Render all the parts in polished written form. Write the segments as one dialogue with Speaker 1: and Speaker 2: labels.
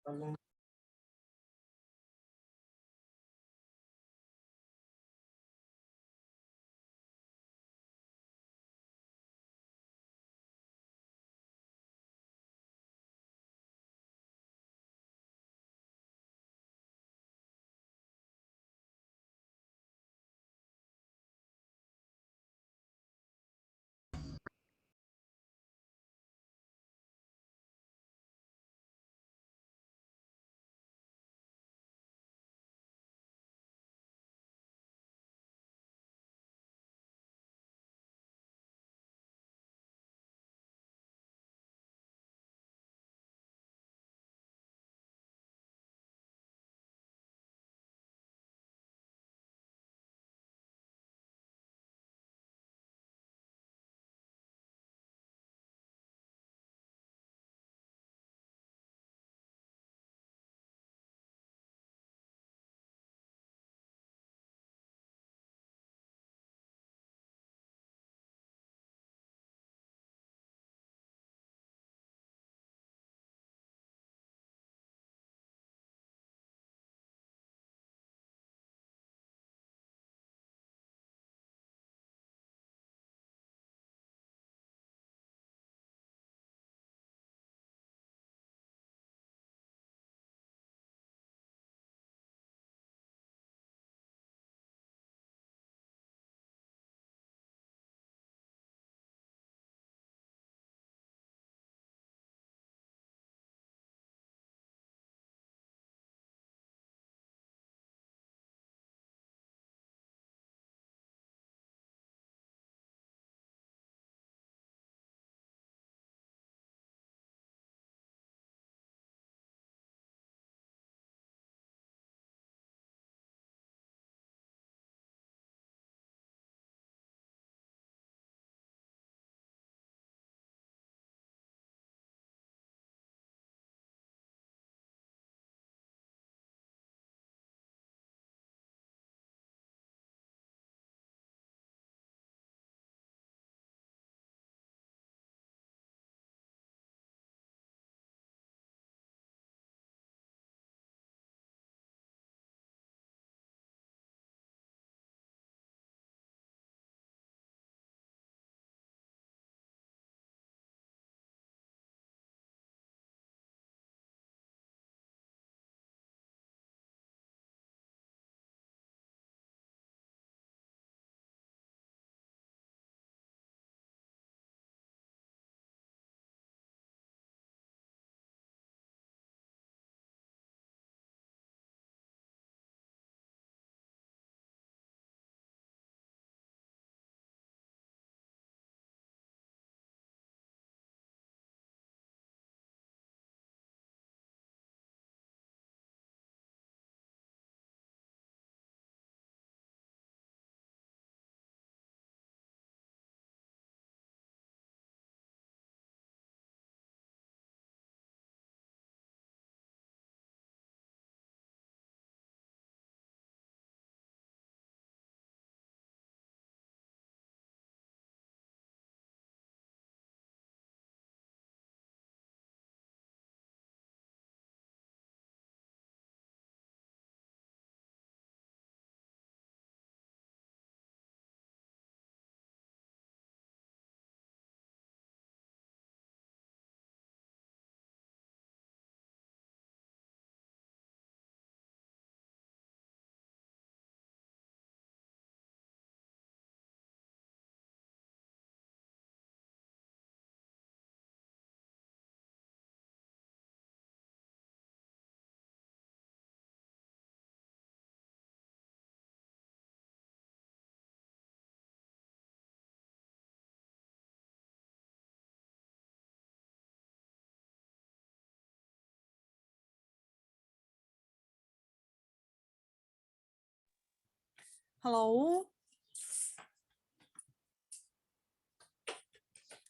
Speaker 1: Hello.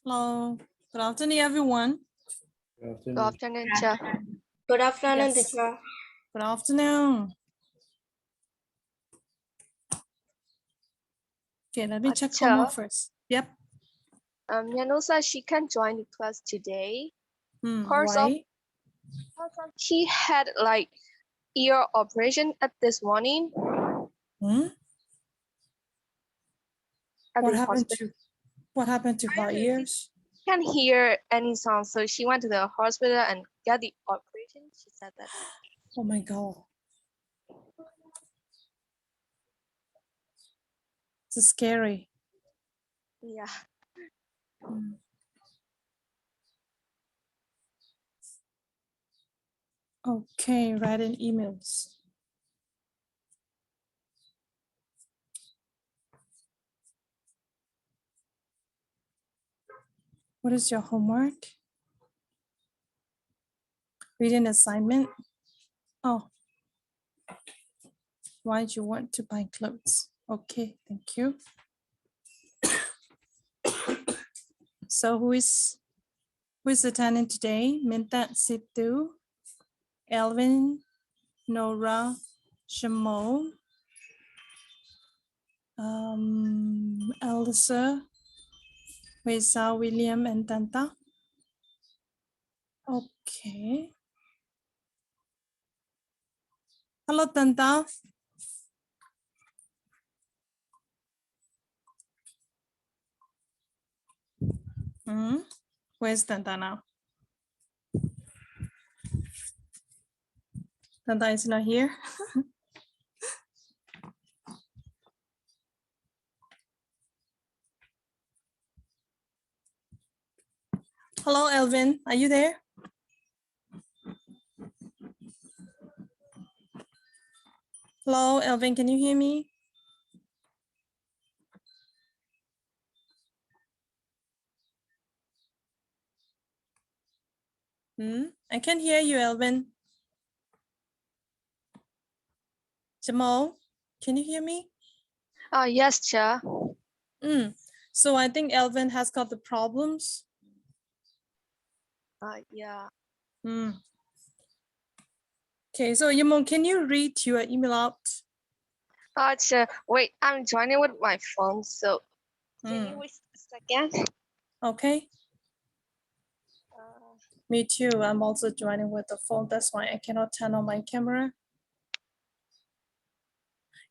Speaker 1: Hello. Good afternoon, everyone.
Speaker 2: Good afternoon, teacher.
Speaker 3: Good afternoon,
Speaker 1: Yes.
Speaker 3: teacher.
Speaker 1: Good afternoon. Okay, let me check
Speaker 2: Teacher.
Speaker 1: homework first. Yep.
Speaker 2: Yanusa, she can't join the class today.
Speaker 1: Why?
Speaker 2: She had like ear operation at this morning
Speaker 1: Hmm?
Speaker 2: at
Speaker 1: What
Speaker 2: the
Speaker 1: happened
Speaker 2: hospital.
Speaker 1: to her ears?
Speaker 2: Can't hear any sound, so she went to the hospital and got the operation. She said that.
Speaker 1: Oh my God. It's scary.
Speaker 2: Yeah.
Speaker 1: Mm. Okay, writing emails. What is your homework? Reading assignment. Oh, why do you want to buy clothes? Okay, thank you. So who is attending today? Mintat Situ, Elvin, Nora, Shamo, Elsa, Wesa, William, and Tanta. Okay. Hello, Tanta. Where's Tanta now? Tanta is not here. Hello, Elvin. Are you there? Hello, Elvin. Can you hear me? I can hear you, Elvin. Jamal, can you hear me?
Speaker 2: Yes, Cha.
Speaker 1: So I think Elvin has got the problems.
Speaker 2: Yeah.
Speaker 1: Okay, so Yamon, can you read your email out?
Speaker 2: Cha, wait, I'm joining with my phone, so can you wait a second?
Speaker 1: Okay. Me too. I'm also joining with the phone. That's why I cannot turn on my camera.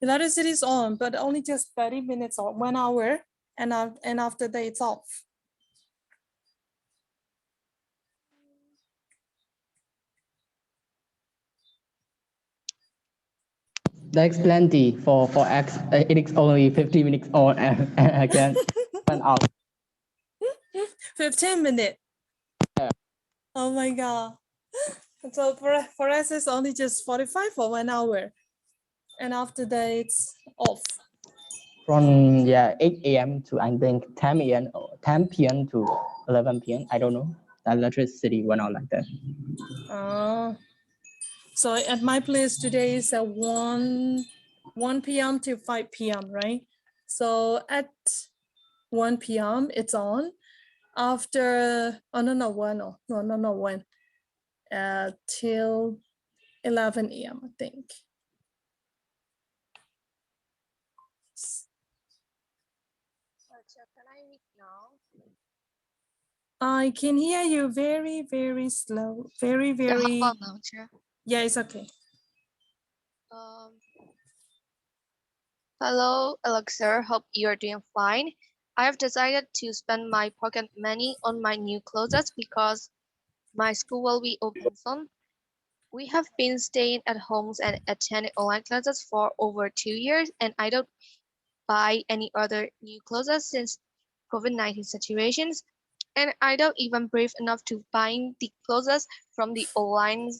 Speaker 1: Electricity is on, but only just 30 minutes or 1 hour, and after that it's off.
Speaker 3: That's plenty for X. It is only 50 minutes on and again 1 hour.
Speaker 1: 15 minutes.
Speaker 3: Yeah.
Speaker 1: Oh my God. So for us, it's only just 45 for 1 hour. And after that, it's off.
Speaker 3: From 8 a.m. to I think 10 a.m. or 10 p.m. to 11 p.m. I don't know. The electricity went out like that.
Speaker 1: So at my place today is at 1 p.m. to 5 p.m., right? So at 1 p.m. it's on. After, when? Till 11 a.m. I think.
Speaker 2: Can I read now?
Speaker 1: I can hear you very, very slow. Very, very.
Speaker 2: How about now, Cha?
Speaker 1: Yeah, it's okay.
Speaker 2: Hello, Alexa. Hope you're doing fine. I have decided to spend my pocket money on my new clothes because my school will be open soon. We have been staying at homes and attending online classes for over 2 years, and I don't buy any other new clothes since COVID-19 situations. And I don't even brave enough to buying the clothes from the online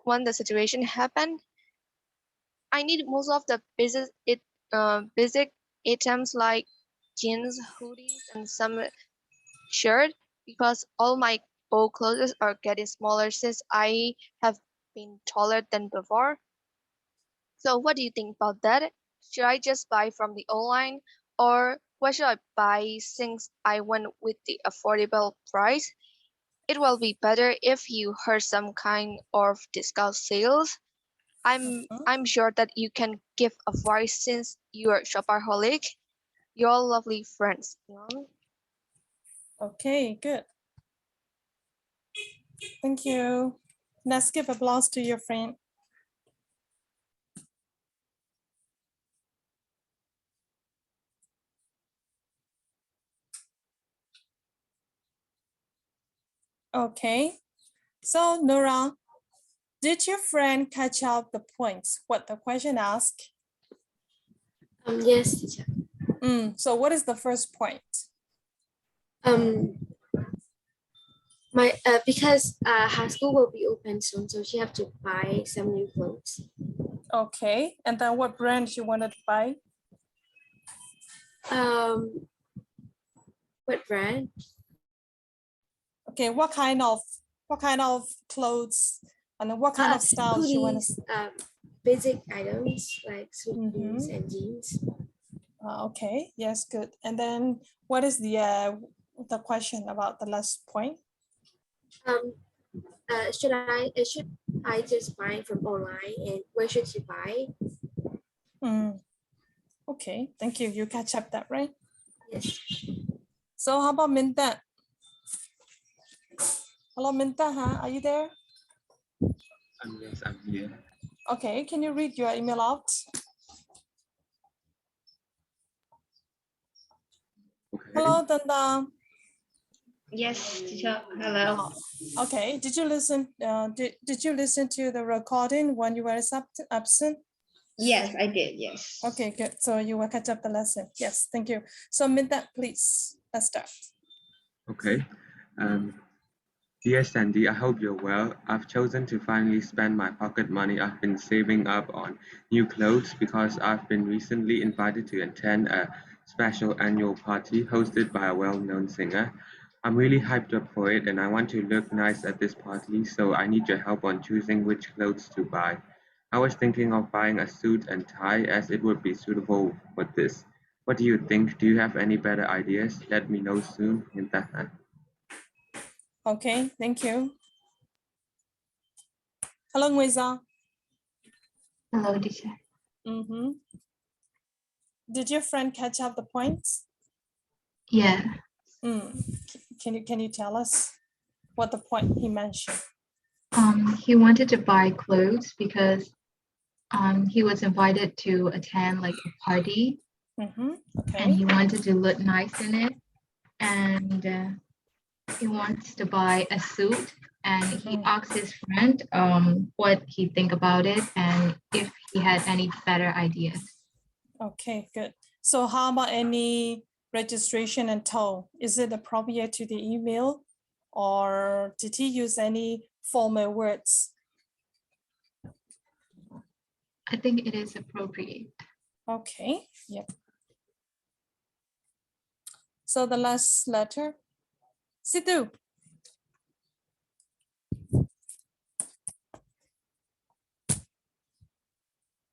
Speaker 2: when the situation happened. I need most of the basic items like jeans, hoodies, and some shirt because all my old clothes are getting smaller since I have been taller than before. So what do you think about that? Should I just buy from the online or what should I buy since I went with the affordable price? It will be better if you heard some kind of discount sales. I'm sure that you can give advice since you're shopaholic. Your lovely friends.
Speaker 1: Okay, good. Thank you. Let's give applause to your friend. Okay, so Nora, did your friend catch up the points? What the question asked?
Speaker 4: Yes, teacher.
Speaker 1: So what is the first point?
Speaker 4: Because her school will be open soon, so she have to buy some new clothes.
Speaker 1: Okay, and then what brand she wanted to buy?
Speaker 4: What brand?
Speaker 1: Okay, what kind of clothes and then what kind of style she wants?
Speaker 4: Basic items like sweatpants and jeans.
Speaker 1: Okay, yes, good. And then what is the question about the last point?
Speaker 4: Should I just buy from online, and where should she buy?
Speaker 1: Okay, thank you. You catch up that, right?
Speaker 4: Yes.
Speaker 1: So how about Minta? Hello, Minta, huh? Are you there?
Speaker 5: Yes, I'm here.
Speaker 1: Okay, can you read your email out?
Speaker 5: Okay.
Speaker 1: Hello, Danda.
Speaker 6: Yes, teacher. Hello.
Speaker 1: Okay, did you listen? Did you listen to the recording when you were absent?
Speaker 6: Yes, I did. Yes.
Speaker 1: Okay, good. So you will catch up the lesson. Yes, thank you. So Minta, please, let's start.
Speaker 5: Okay. Dear Sandy, I hope you're well. I've chosen to finally spend my pocket money I've been saving up on new clothes because I've been recently invited to attend a special annual party hosted by a well-known singer. I'm really hyped up for it and I want to look nice at this party, so I need your help on choosing which clothes to buy. I was thinking of buying a suit and tie as it would be suitable for this. What do you think? Do you have any better ideas? Let me know soon. Mintahan.
Speaker 1: Okay, thank you. Hello, Nguiza.
Speaker 6: Hello, teacher.
Speaker 1: Did your friend catch up the points?
Speaker 6: Yeah.
Speaker 1: Can you tell us what the point he mentioned?
Speaker 6: He wanted to buy clothes because he was invited to attend like a party, and
Speaker 1: Okay.
Speaker 6: he wanted to look nice in it, and he wants to buy a suit, and he asked his friend what he think about it and if he had any better ideas.
Speaker 1: Okay, good. So how about any registration and toll? Is it appropriate to the email or did he use any formal words?
Speaker 6: I think it is appropriate.
Speaker 1: Okay, yep. So the last letter, Situ.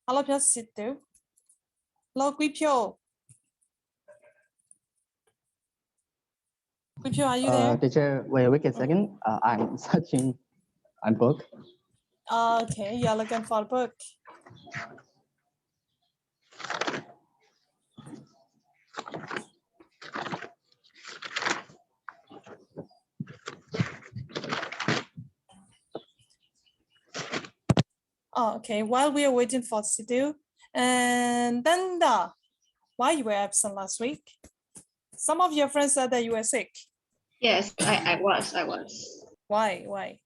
Speaker 1: Hello, just Situ. Hello, Guipyo. Guipyo, are you there?
Speaker 3: Teacher, wait a second. I'm searching a book.
Speaker 1: Okay, you're looking for a book. Oh, okay, while we are waiting for Sidu, and then why you were absent last week? Some of your friends said that you were sick.
Speaker 6: Yes, I was.
Speaker 1: Why?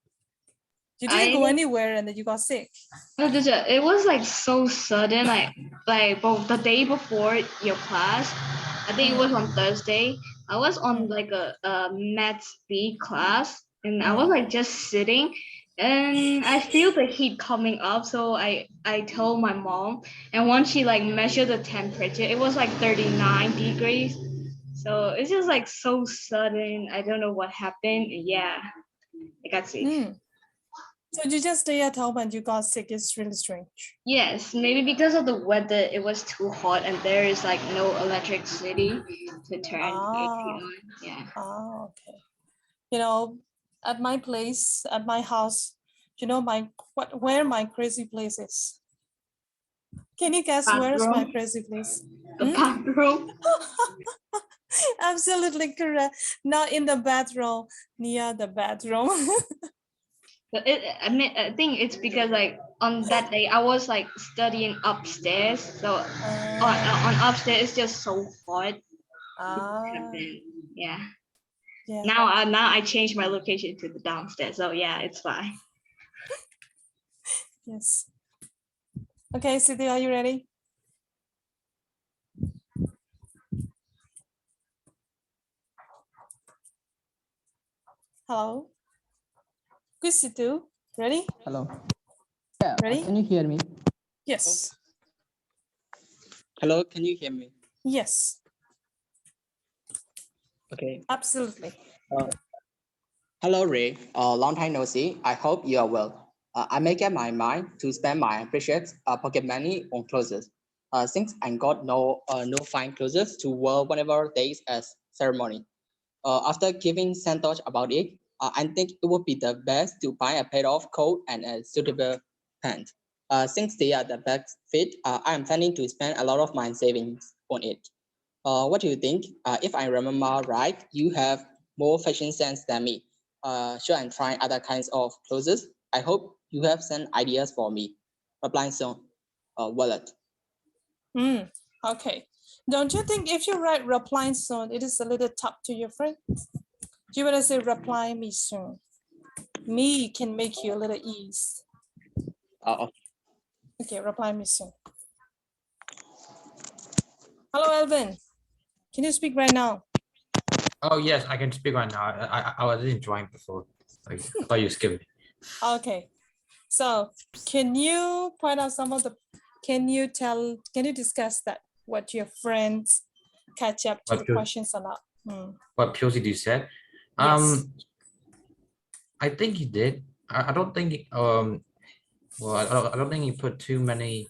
Speaker 1: You didn't go anywhere and then you got sick.
Speaker 6: No, teacher, it was like so sudden, like both the day before your class. I think it was on Thursday. I was on like a maths B class, and I was like just sitting, and I feel the heat coming up. So I told my mom, and once she like measured the temperature, it was like 39 degrees. So it's just like so sudden. I don't know what happened. Yeah, I got sick.
Speaker 1: So you just stay at home and you got sick. It's really strange.
Speaker 6: Yes, maybe because of the weather, it was too hot and there is like no electricity to turn the AC on. Yeah.
Speaker 1: Oh, okay. You know, at my place, at my house, you know where my crazy place is? Can you guess where's my crazy place?
Speaker 6: The bathroom.
Speaker 1: Absolutely correct. Not in the bathroom, near the bathroom.
Speaker 6: But I think it's because like on that day I was like studying upstairs, so on upstairs it's just so hot. Yeah.
Speaker 1: Yeah.
Speaker 6: Now I changed my location to the downstairs, so yeah, it's fine.
Speaker 1: Yes. Okay, Siddhi, are you ready? Hello. Good, Siddhu. Ready?
Speaker 3: Hello. Yeah.
Speaker 1: Ready?
Speaker 3: Can you hear me?
Speaker 1: Yes.
Speaker 3: Hello. Can you hear me?
Speaker 1: Yes,
Speaker 3: Okay.
Speaker 1: absolutely.
Speaker 3: Hello, Ray. Long time no see. I hope you are well. I make up my mind to spend my precious pocket money on clothes. Since I got no fine clothes to wear whenever there is a ceremony. After giving some thought about it, I think it would be the best to buy a pair of coat and a suitable pants. Since they are the best fit, I am planning to spend a lot of my savings on it. What do you think? If I remember right, you have more fashion sense than me. Should I try other kinds of clothes? I hope you have some ideas for me. Reply soon. Wallet.
Speaker 1: Okay. Don't you think if you write reply soon, it is a little tough to your friend? Do you want to say reply me soon? Me can make you a little ease. Okay, reply me soon. Hello, Elvin. Can you speak right now?
Speaker 7: Oh yes, I can speak right now. I was enjoying before. Like, I thought you skipped me.
Speaker 1: Okay. So can you point out some of the, can you discuss that, what your friends catch up to
Speaker 7: What
Speaker 1: the
Speaker 7: Pio-
Speaker 1: questions or not?
Speaker 7: What POCD said.
Speaker 1: Yes.
Speaker 7: I think he did. I don't think well I don't think he put too many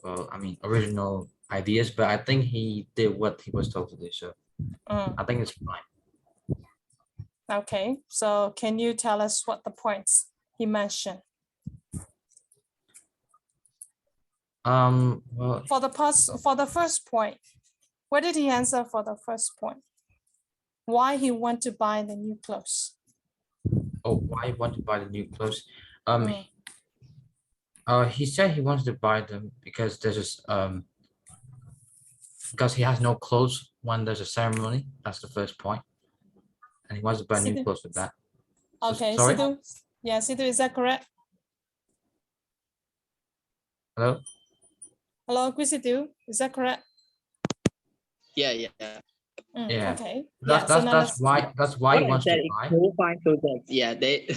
Speaker 7: I mean original ideas, but I think he did what he was told to do. So I think it's fine.
Speaker 1: Okay, so can you tell us what the points he mentioned?
Speaker 7: Well,
Speaker 1: For the first point, what did he answer for the first point? Why he want to buy the new clothes?
Speaker 7: oh, why you want to buy the new clothes? He said he wants to buy them because there's just because he has no clothes when there's a ceremony. That's the first point, and he wants to buy new
Speaker 1: Sidhu.
Speaker 7: clothes with that.
Speaker 1: Okay,
Speaker 7: sorry.
Speaker 1: Sidhu. Yeah, Sidhu, is that correct?
Speaker 7: Hello.
Speaker 1: Hello, Sidhu, is that correct?
Speaker 3: Yeah.
Speaker 7: Yeah.
Speaker 1: Okay.
Speaker 7: That's why he wants to buy.
Speaker 3: More fine clothes. Yeah, they.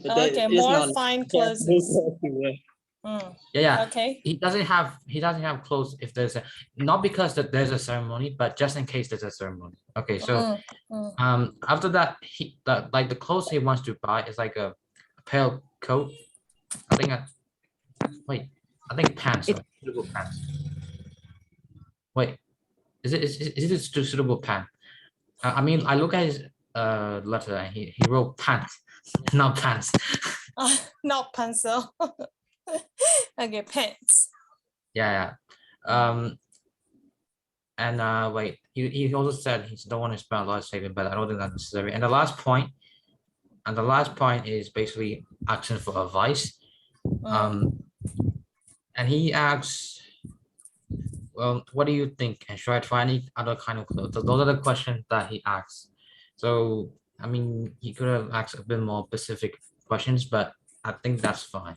Speaker 1: Okay, more fine clothes.
Speaker 7: Yeah.
Speaker 1: Okay.
Speaker 7: He doesn't have clothes if there's a, not because that there's a ceremony, but just in case there's a ceremony. Okay, so after that like the clothes he wants to buy is like a pale coat. I think pants. Sorry, suitable pants. Wait, is it a suitable pant? I mean, I look at his letter and he wrote pants, not pants.
Speaker 1: Not pencil. Okay, pants.
Speaker 7: Yeah. And wait, he also said he don't want to spend a lot of saving, but I don't think that's necessary. And the last point is basically asking for advice. And he asks, well, what do you think? And should I try any other kind of clothes? So those are the questions that he asks. So I mean, he could have asked a bit more specific questions, but I think that's fine.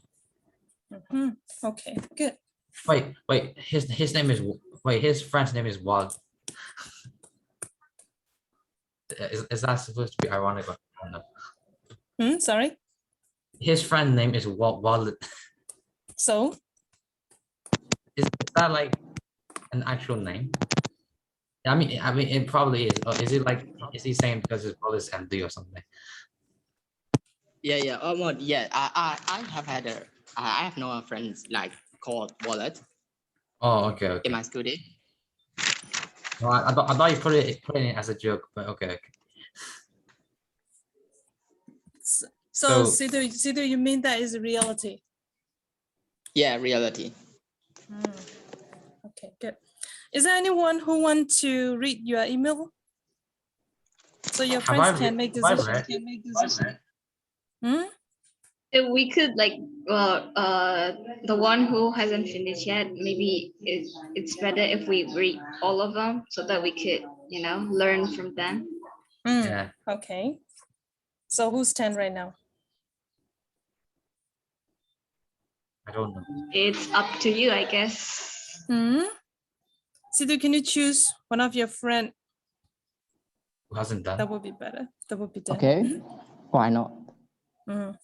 Speaker 1: Okay, good.
Speaker 7: Wait, his name is, his friend's name is Walt. Is that supposed to be ironic? I don't know.
Speaker 1: Sorry.
Speaker 7: His friend name is Wallet.
Speaker 1: So
Speaker 7: is that like an actual name? I mean, it probably is. Or is it like, is he saying because his brother's MD or something?
Speaker 3: Yeah. Yeah. I have had I have no friends like called Wallet.
Speaker 7: Oh, okay.
Speaker 3: In my school day.
Speaker 7: No, I thought you put it in as a joke, but okay.
Speaker 1: So Sidhu, you mean that is reality?
Speaker 3: Yeah, reality.
Speaker 1: Okay, good. Is there anyone who wants to read your email? So your friends can make decisions. Hmm?
Speaker 6: If we could like, well, the one who hasn't finished yet, maybe it's better if we read all of them so that we could, you know, learn from them.
Speaker 1: Mm,
Speaker 7: Yeah.
Speaker 1: okay. So who's 10 right now?
Speaker 7: I don't know.
Speaker 6: It's up to you, I guess.
Speaker 1: Hmm? Sidhu, can you choose one of your friend?
Speaker 7: Who hasn't done?
Speaker 1: That would be better. That would be 10.
Speaker 3: Okay, why not?
Speaker 1: Mm.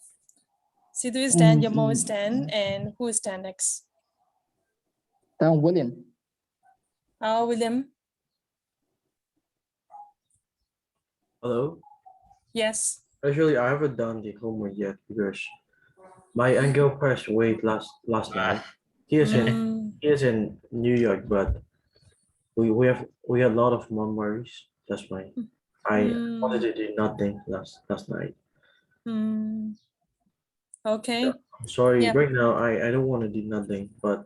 Speaker 1: Sidhu is 10, Yamo is 10, and who is 10 next?
Speaker 3: Then William.
Speaker 1: William.
Speaker 8: Hello.
Speaker 1: Yes.
Speaker 8: Actually, I haven't done the homework yet because my uncle passed away last night. He is in New York, but we have a lot of memories. That's why I wanted to do nothing last night.
Speaker 1: Okay.
Speaker 8: I'm sorry.
Speaker 1: Yeah.
Speaker 8: Right now, I don't want to do nothing, but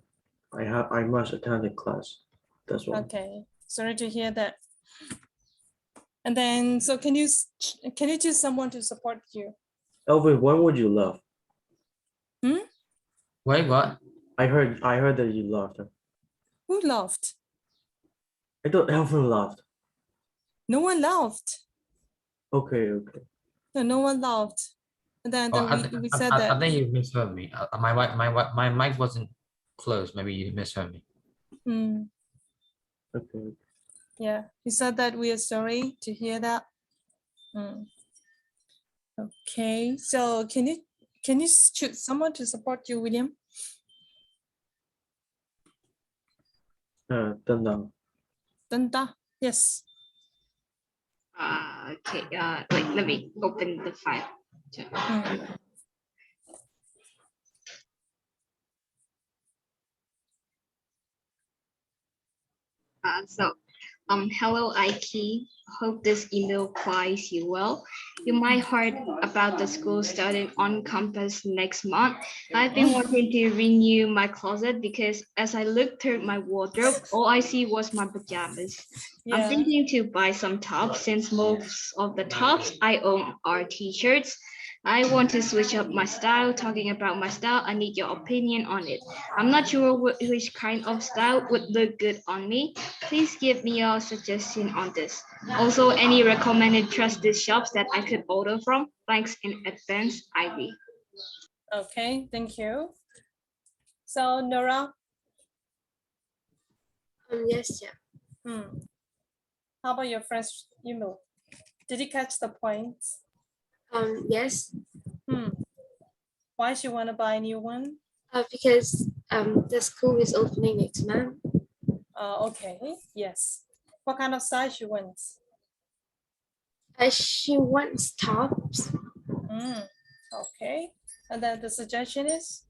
Speaker 8: I must attend the class. That's all.
Speaker 1: Okay. Sorry to hear that. And then, so can you choose someone to support you?
Speaker 8: Elvin, when would you love?
Speaker 7: Wait, what?
Speaker 8: I heard that you loved him.
Speaker 1: Who laughed?
Speaker 8: I thought Elvin laughed.
Speaker 1: No one laughed.
Speaker 8: Okay.
Speaker 1: No one laughed. And then,
Speaker 7: Oh,
Speaker 1: we said that.
Speaker 7: I think you misheard me. My mic wasn't closed. Maybe you misheard me.
Speaker 8: Okay.
Speaker 1: Yeah, he said that we are sorry to hear that. Okay, so can you choose someone to support you, William?
Speaker 8: Done.
Speaker 1: Danta, yes.
Speaker 6: Okay. Like, let me open the file. Hello, Ike. Hope this email finds you well. You might heard about the school starting on campus next month. I've been wanting to renew my closet because as I looked through my wardrobe, all I see was my pajamas. I'm thinking to buy some tops since most of the tops I own are t-shirts. I want to switch up my style. Talking about my style, I need your opinion on it. I'm not sure which kind of style would look good on me. Please give me your suggestion on this. Also, any recommended trusted shops that I could order from? Thanks in advance, Ivy.
Speaker 1: Okay, thank you. So Nora,
Speaker 4: Yes, yeah.
Speaker 1: how about your first email? Did you catch the points?
Speaker 4: Yes.
Speaker 1: Why she want to buy a new one?
Speaker 4: Because the school is opening next month.
Speaker 1: Okay, yes. What kind of size she wants?
Speaker 4: She wants tops.
Speaker 1: Okay, and then the suggestion is?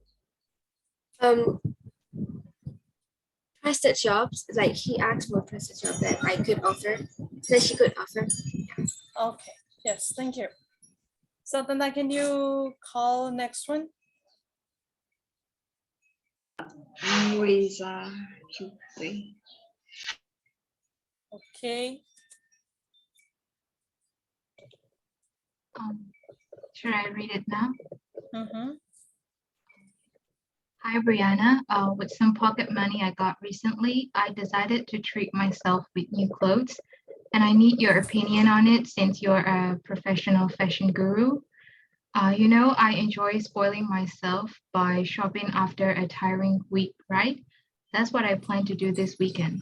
Speaker 4: Trusted jobs, like he asked for trusted job that I could offer, that she could offer.
Speaker 1: Okay, yes, thank you. So then can you call next one? Okay.
Speaker 9: Should I read it now?
Speaker 1: Mm-hmm.
Speaker 9: Hi, Brianna. With some pocket money I got recently, I decided to treat myself with new clothes, and I need your opinion on it since you're a professional fashion guru. You know, I enjoy spoiling myself by shopping after a tiring week, right? That's what I plan to do this weekend.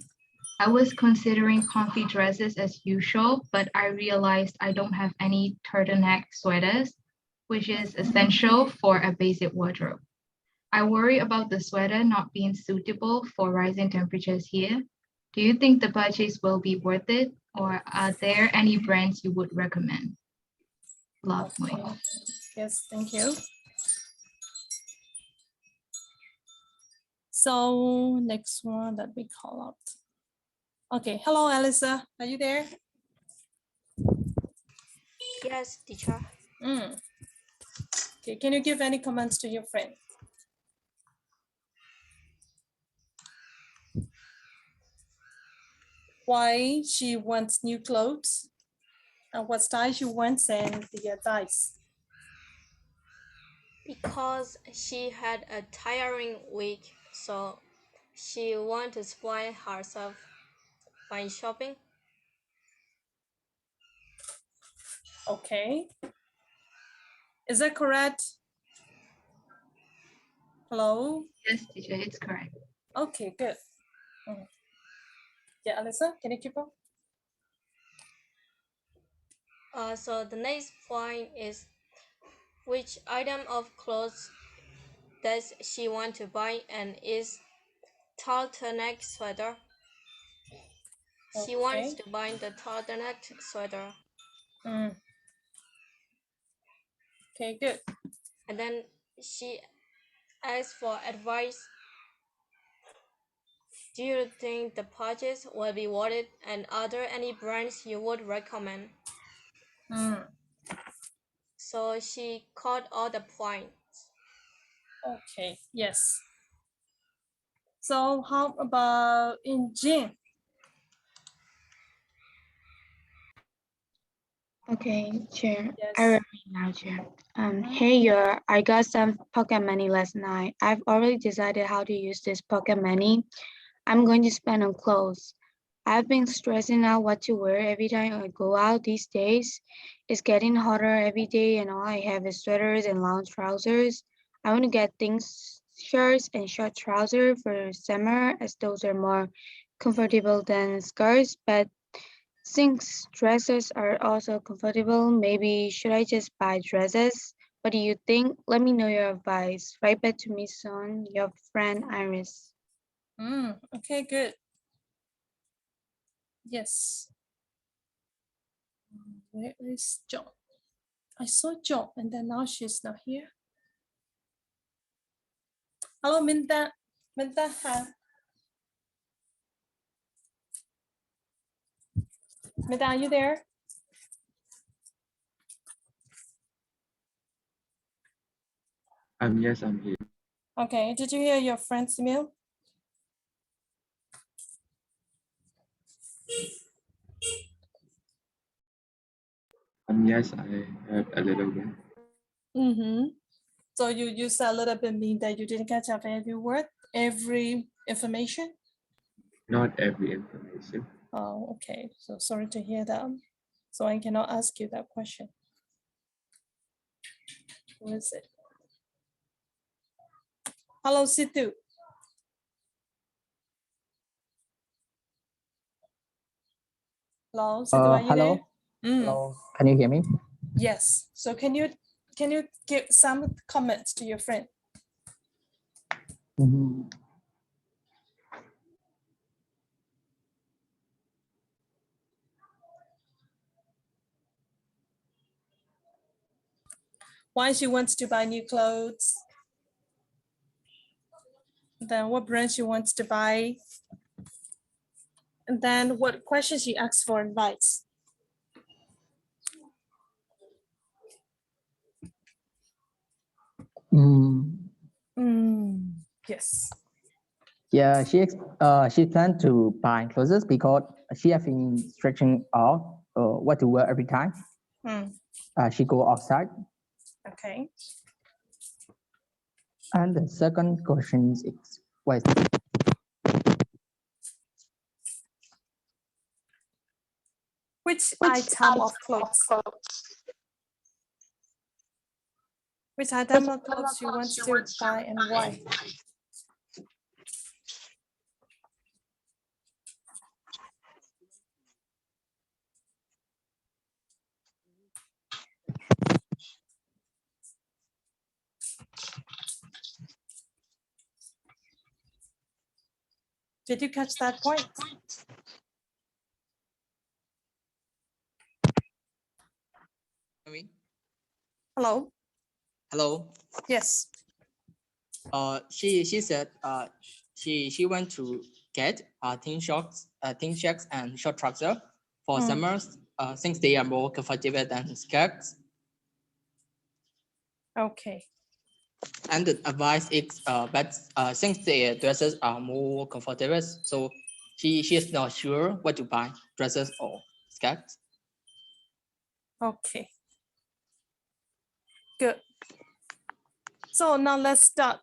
Speaker 9: I was considering comfy dresses as usual, but I realized I don't have any turtleneck sweaters, which is essential for a basic wardrobe. I worry about the sweater not being suitable for rising temperatures here. Do you think the purchase will be worth it, or are there any brands you would recommend? Love,
Speaker 1: Okay. Yes, thank you. So next one that we call out. Okay, hello, Alyssa. Are you there?
Speaker 10: Yes, teacher.
Speaker 1: Okay, can you give any comments to your friend? Why she wants new clothes and what style she wants and the advice.
Speaker 10: Because she had a tiring week, so she wanted to spoil herself by shopping.
Speaker 1: Okay. Is that correct? Hello?
Speaker 9: Yes, teacher, it's correct.
Speaker 1: Okay, good. Yeah, Alyssa, can you keep up?
Speaker 10: So the next point is which item of clothes does she want to buy and is turtleneck sweater. She wants
Speaker 1: Okay.
Speaker 10: to buy the turtleneck sweater.
Speaker 1: Okay, good.
Speaker 10: And then she asks for advice. Do you think the purchase will be worth it, and are there any brands you would recommend? So she caught all the points.
Speaker 1: Okay, yes. So how about in June?
Speaker 11: Okay, Chair.
Speaker 1: Yes.
Speaker 11: I remember now, Chair. Hey, I got some pocket money last night. I've already decided how to use this pocket money. I'm going to spend on clothes. I've been stressing out what to wear every time I go out these days. It's getting hotter every day and all I have is sweaters and long trousers. I want to get things, shirts and short trousers for summer as those are more comfortable than skirts, but since dresses are also comfortable, maybe should I just buy dresses? What do you think? Let me know your advice. Write back to me soon. Your friend Iris.
Speaker 1: Okay, good. Yes. Where is John? I saw John and then now she's not here. Hello, Minta. Minta, hi. Minta, are you there?
Speaker 5: Yes, I'm here.
Speaker 1: Okay, did you hear your friend's email?
Speaker 5: Yes, I heard a little bit.
Speaker 1: So you said a little bit mean that you didn't catch up every word, every information?
Speaker 5: Not every information.
Speaker 1: Oh, okay. So sorry to hear that. So I cannot ask you that question. Who is it? Hello, Situ. Hello, Situ, are you
Speaker 3: Hello.
Speaker 1: there?
Speaker 3: Hello. Can you hear me?
Speaker 1: Yes. So can you give some comments to your friend? Why she wants to buy new clothes? Then what brand she wants to buy? And then what question she asks for advice? Yes.
Speaker 3: Yeah, she planned to buy clothes because she has been stretching out what to wear every time she go outside.
Speaker 1: Okay.
Speaker 3: And the second question is wait.
Speaker 1: Which item of clothes? Which item of clothes she wants to buy and why? Did you catch that point? Hello?
Speaker 3: Hello.
Speaker 1: Yes.
Speaker 3: She said she went to get thin shorts, and short trousers for summers since they are more comfortable than skirts.
Speaker 1: Okay.
Speaker 3: And the advice is but since the dresses are more comfortable, so she is not sure what to buy, dresses or skirts.
Speaker 1: Okay. Good. So now let's start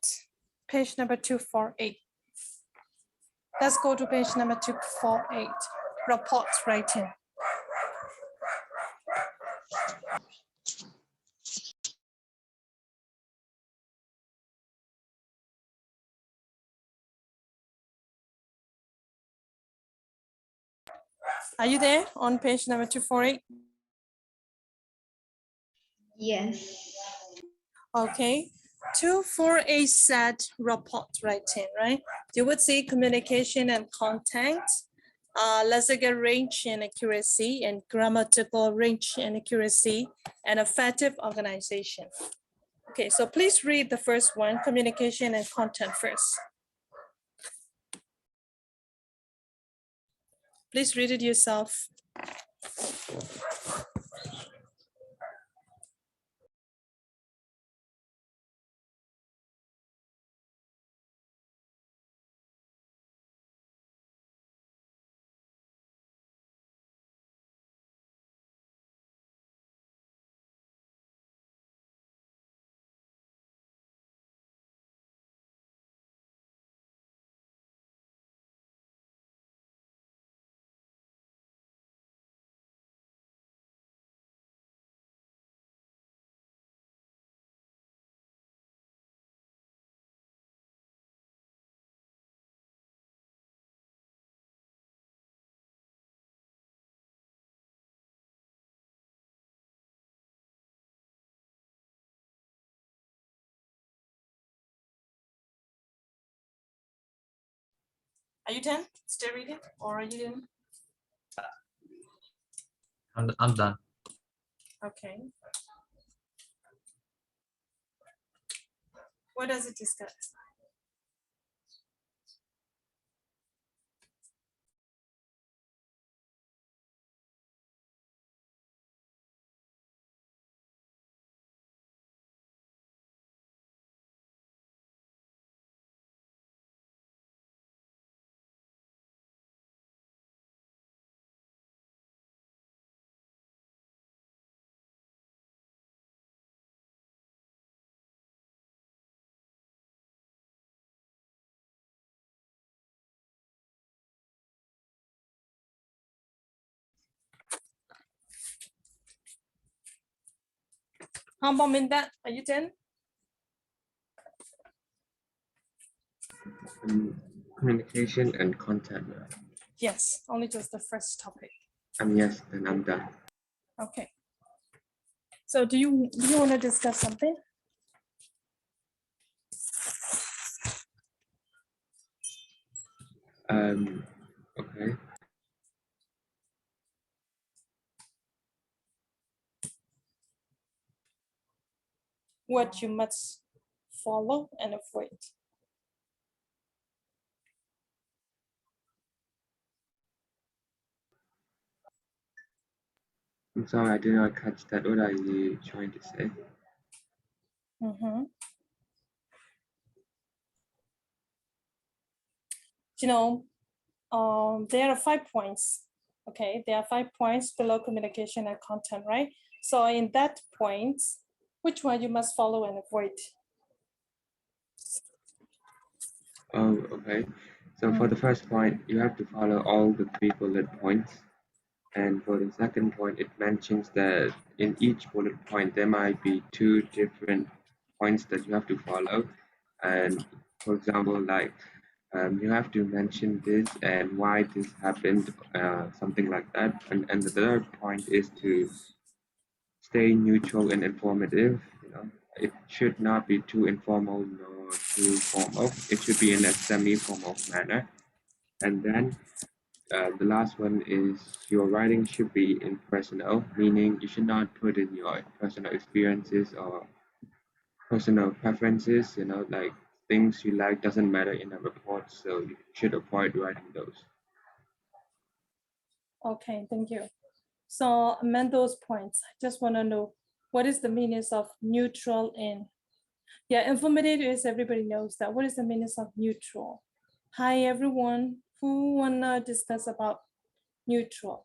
Speaker 1: page number 248. Let's go to page number 248, report writing. Are you there on page number 248?
Speaker 6: Yes.
Speaker 1: Okay, 248 said report writing, right? You would see communication and content, lexical range and accuracy, and grammatical range and accuracy, and effective organization. Okay, so please read the first one, communication and content first. Please read it yourself. Are you done? Still reading, or are you done?
Speaker 7: I'm done.
Speaker 1: Okay. What does it discuss? How about Minda? Are you done?
Speaker 5: Communication and content.
Speaker 1: Yes, only just the first topic.
Speaker 5: Yes, then I'm done.
Speaker 1: Okay. So do you want to discuss something?
Speaker 5: Okay.
Speaker 1: What you must follow and avoid.
Speaker 5: I'm sorry, I did not catch that. What are you trying to say?
Speaker 1: You know, there are 5 points. Okay, there are 5 points below communication and content, right? So in that points, which one you must follow and avoid?
Speaker 5: Oh, okay. So for the first point, you have to follow all the 3 bullet points. And for the second point, it mentions that in each bullet point, there might be 2 different points that you have to follow. And for example, like you have to mention this and why this happened, something like that. And the third point is to stay neutral and informative. You know, it should not be too informal nor too formal. It should be in a semi-formal manner. And then the last one is your writing should be impersonal, meaning you should not put in your personal experiences or personal preferences, you know, like things you like doesn't matter in a report, so you should avoid writing those.
Speaker 1: Okay, thank you. So amend those points. I just want to know what is the meaning of neutral in? Yeah, informative is everybody knows that. What is the meaning of neutral? Hi, everyone. Who wanna discuss about neutral?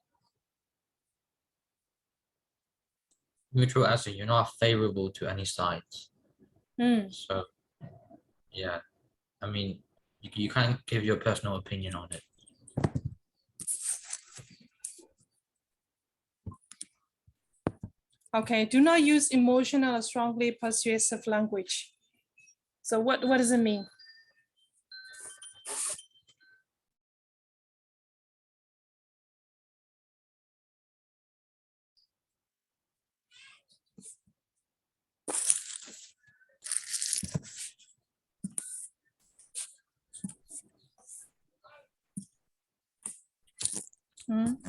Speaker 7: Neutral as in you're not favorable to any sides. So yeah, I mean, you can't give your personal opinion on it.
Speaker 1: Okay, do not use emotional or strongly persuasive language. So what does it mean?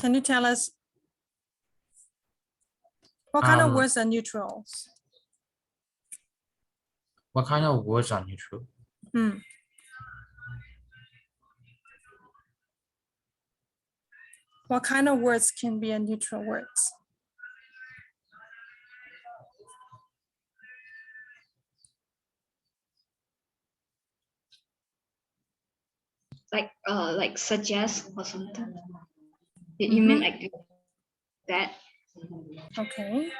Speaker 1: Can you tell us what kind of words are neutrals?
Speaker 7: What kind of words are neutral?
Speaker 1: What kind of words can be a neutral words?
Speaker 6: Like suggest or something. You mean like that?
Speaker 1: Okay.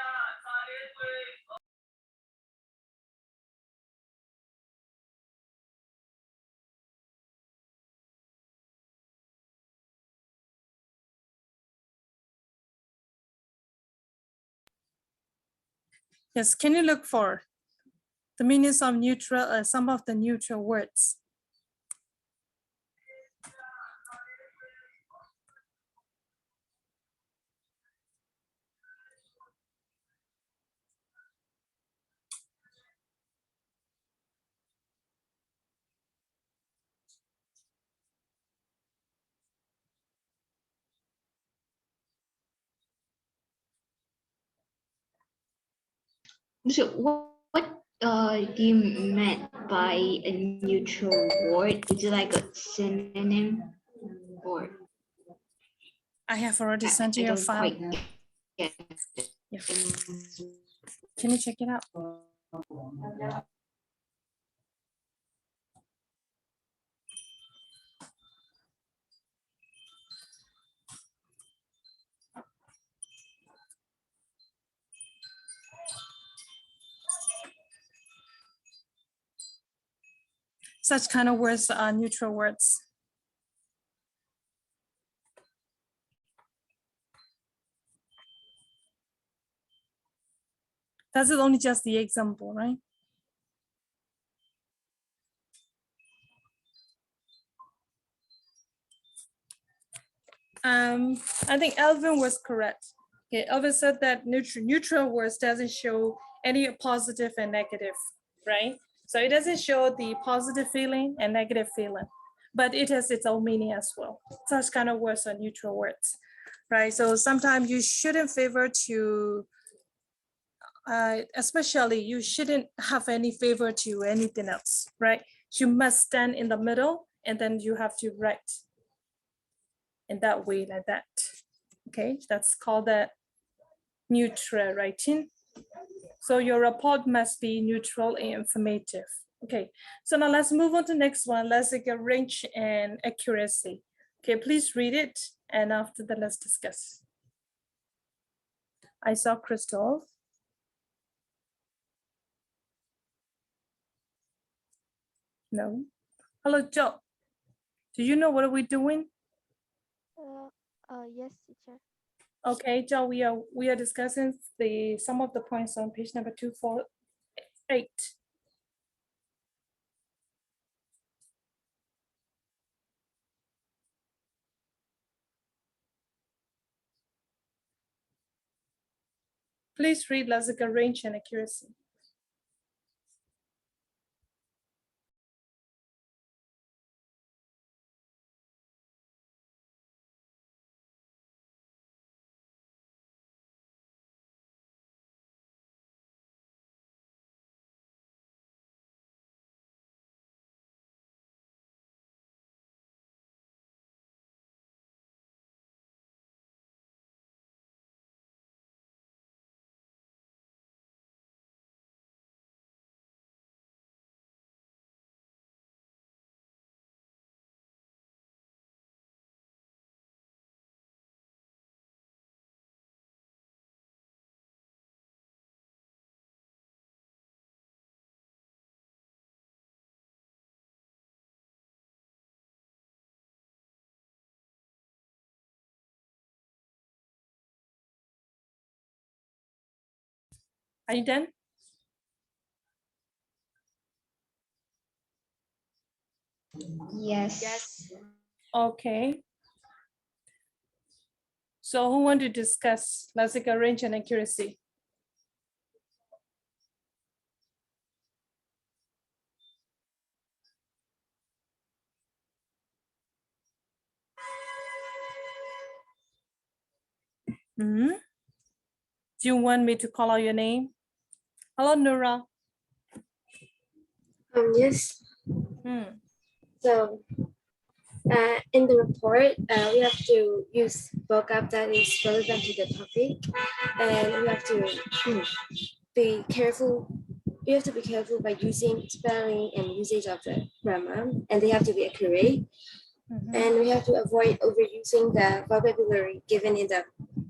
Speaker 1: Yes, can you look for the meanings of neutral, some of the neutral words?
Speaker 6: So what do you meant by a neutral word? Is it like a synonym or
Speaker 1: I have already sent you
Speaker 6: I
Speaker 1: your
Speaker 6: don't
Speaker 1: file.
Speaker 6: quite get
Speaker 1: Yeah. Can you check it out? Such kind of words are neutral words. That's only just the example, right? I think Elvin was correct. Okay, Elvin said that neutral words doesn't show any positive and negative, right? So it doesn't show the positive feeling and negative feeling, but it has its own meaning as well. Such kind of words are neutral words, right? So sometimes you shouldn't favor to, especially you shouldn't have any favor to anything else, right? You must stand in the middle and then you have to write in that way, like that. Okay, that's called the neutral writing. So your report must be neutral and informative. Okay, so now let's move on to the next one. Lexical range and accuracy. Okay, please read it, and after that, let's discuss. I saw Crystal. No. Hello, Joe. Do you know what are we doing?
Speaker 12: Yes, teacher.
Speaker 1: Okay, Joe, we are discussing some of the points on page number 248. Please read lexical range and accuracy. Are you done?
Speaker 6: Yes.
Speaker 10: Yes.
Speaker 1: Okay. So who want to discuss lexical range and accuracy? Do you want me to call out your name? Hello, Nura.
Speaker 12: Yes. So in the report, we have to use vocab that is relevant to the topic, and we have to be careful. You have to be careful by using spelling and usage of the grammar, and they have to be accurate. And we have to avoid overusing the vocabulary given in the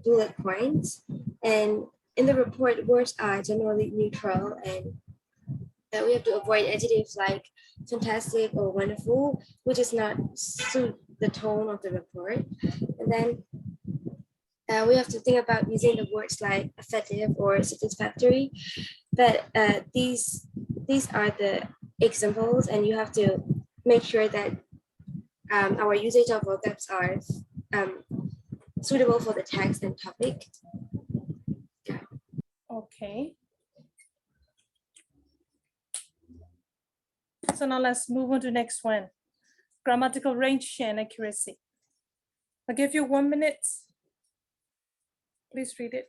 Speaker 12: bullet points. And in the report, words are generally neutral, and that we have to avoid adjectives like fantastic or wonderful, which is not suit the tone of the report. And then we have to think about using the words like effective or satisfactory. But these are the examples, and you have to make sure that our usage of vocabs are suitable for the text and topic.
Speaker 1: Okay. So now let's move on to the next one. Grammatical range and accuracy. I'll give you 1 minute. Please read it.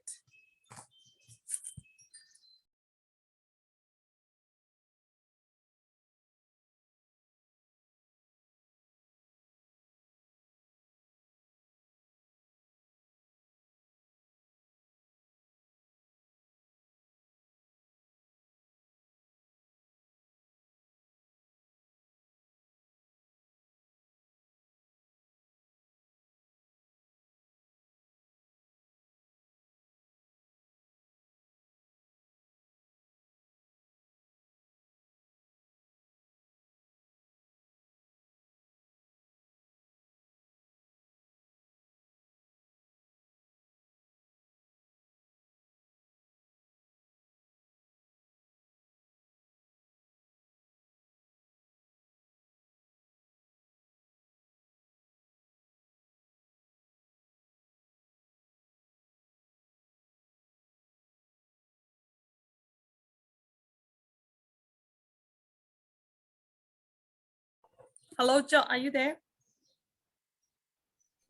Speaker 1: Hello, John, are you there?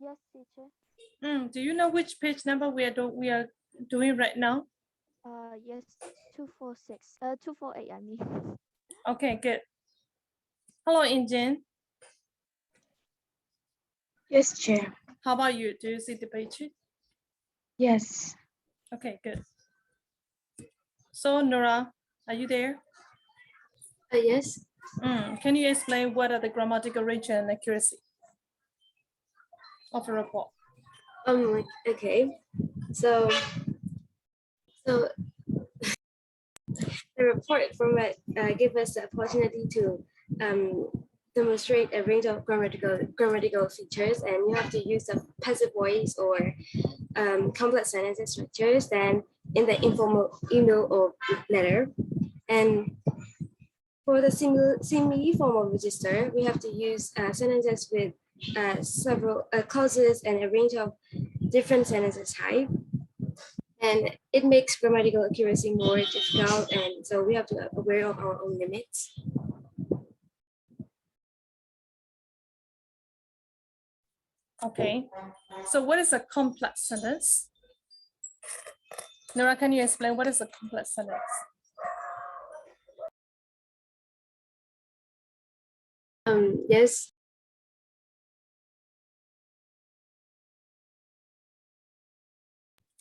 Speaker 13: Yes, teacher.
Speaker 1: Do you know which page number we are doing right now?
Speaker 13: Yes, 246. 248, I mean.
Speaker 1: Okay, good. Hello, Injin.
Speaker 11: Yes, Chair.
Speaker 1: How about you? Do you see the page?
Speaker 11: Yes.
Speaker 1: Okay, good. So, Nora, are you there?
Speaker 12: Yes.
Speaker 1: Can you explain what are the grammatical range and accuracy of a report?
Speaker 12: Okay. So the report format gives us the opportunity to demonstrate a range of grammatical features, and you have to use the passive voice or complex sentences structures than in the informal email or letter. And for the semi-formal register, we have to use sentences with several clauses and a range of different sentences type. And it makes grammatical accuracy more difficult, and so we have to be aware of our own limits.
Speaker 1: Okay, so what is a complex sentence? Nora, can you explain what is a complex sentence?
Speaker 12: Yes.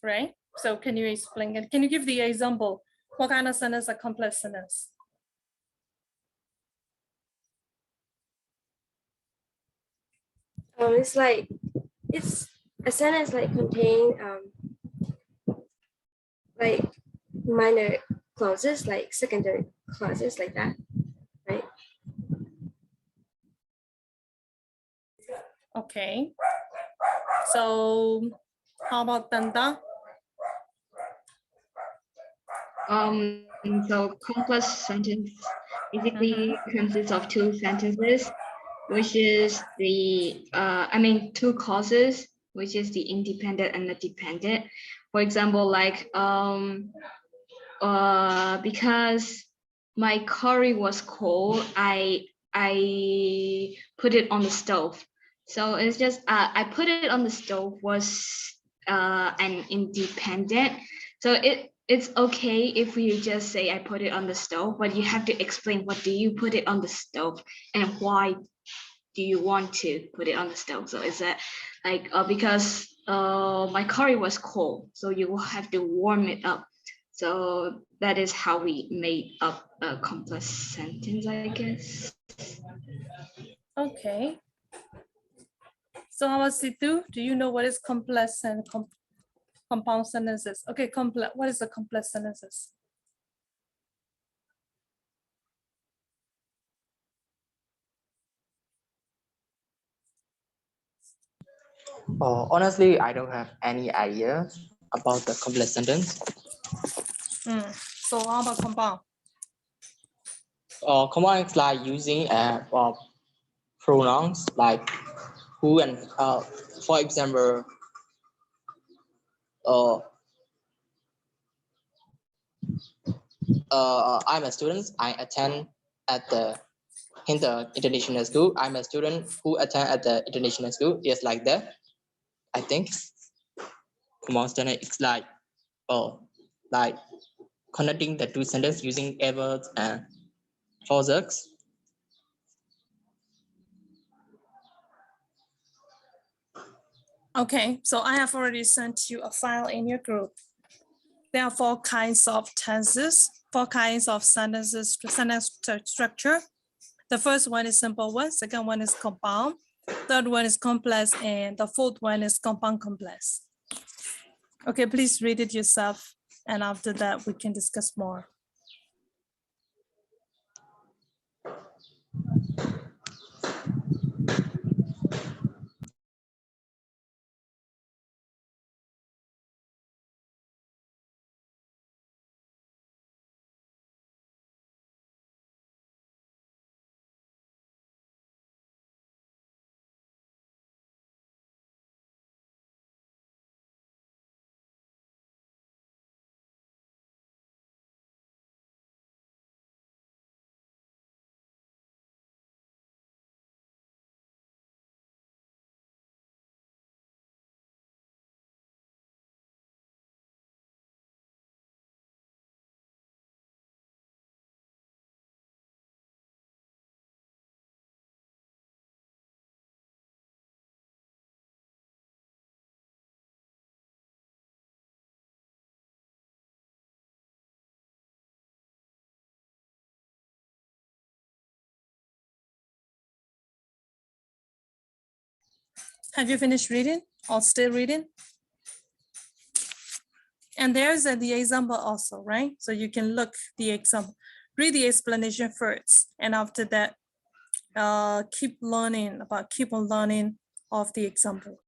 Speaker 1: Right, so can you explain it? Can you give the example? What kind of sentence is a complex sentence?
Speaker 12: It's like it's a sentence like contain like minor clauses, like secondary clauses, like that, right?
Speaker 1: Okay, so how about Tanda?
Speaker 6: So complex sentence basically consists of two sentences, which is the two clauses, which is the independent and the dependent. For example, like because my curry was cold, I put it on the stove. So it's just I put it on the stove was an independent. So it's okay if you just say I put it on the stove, but you have to explain what do you put it on the stove and why do you want to put it on the stove. So is that like because my curry was cold, so you will have to warm it up. So that is how we made up a complex sentence, I guess.
Speaker 1: Okay. So Situ, do you know what is complex and compound sentences? Okay, complex. What is a complex sentences?
Speaker 3: Honestly, I don't have any idea about the complex sentence.
Speaker 1: So how about compound?
Speaker 3: Command is like using pronouns like who and for example, I'm a student. I attend at the international school. I'm a student who attend at the international school. It's like that. I think command sentence is like connecting the two sentences using adverbs and clauses.
Speaker 1: Okay, so I have already sent you a file in your group. There are 4 kinds of tenses, 4 kinds of sentences, sentence structure. The first one is simple one, second one is compound, third one is complex, and the fourth one is compound complex. Okay, please read it yourself, and after that we can discuss more. Have you finished reading or still reading? And there's the example also, right? So you can look the example, read the explanation first, and after that, keep on learning of the example.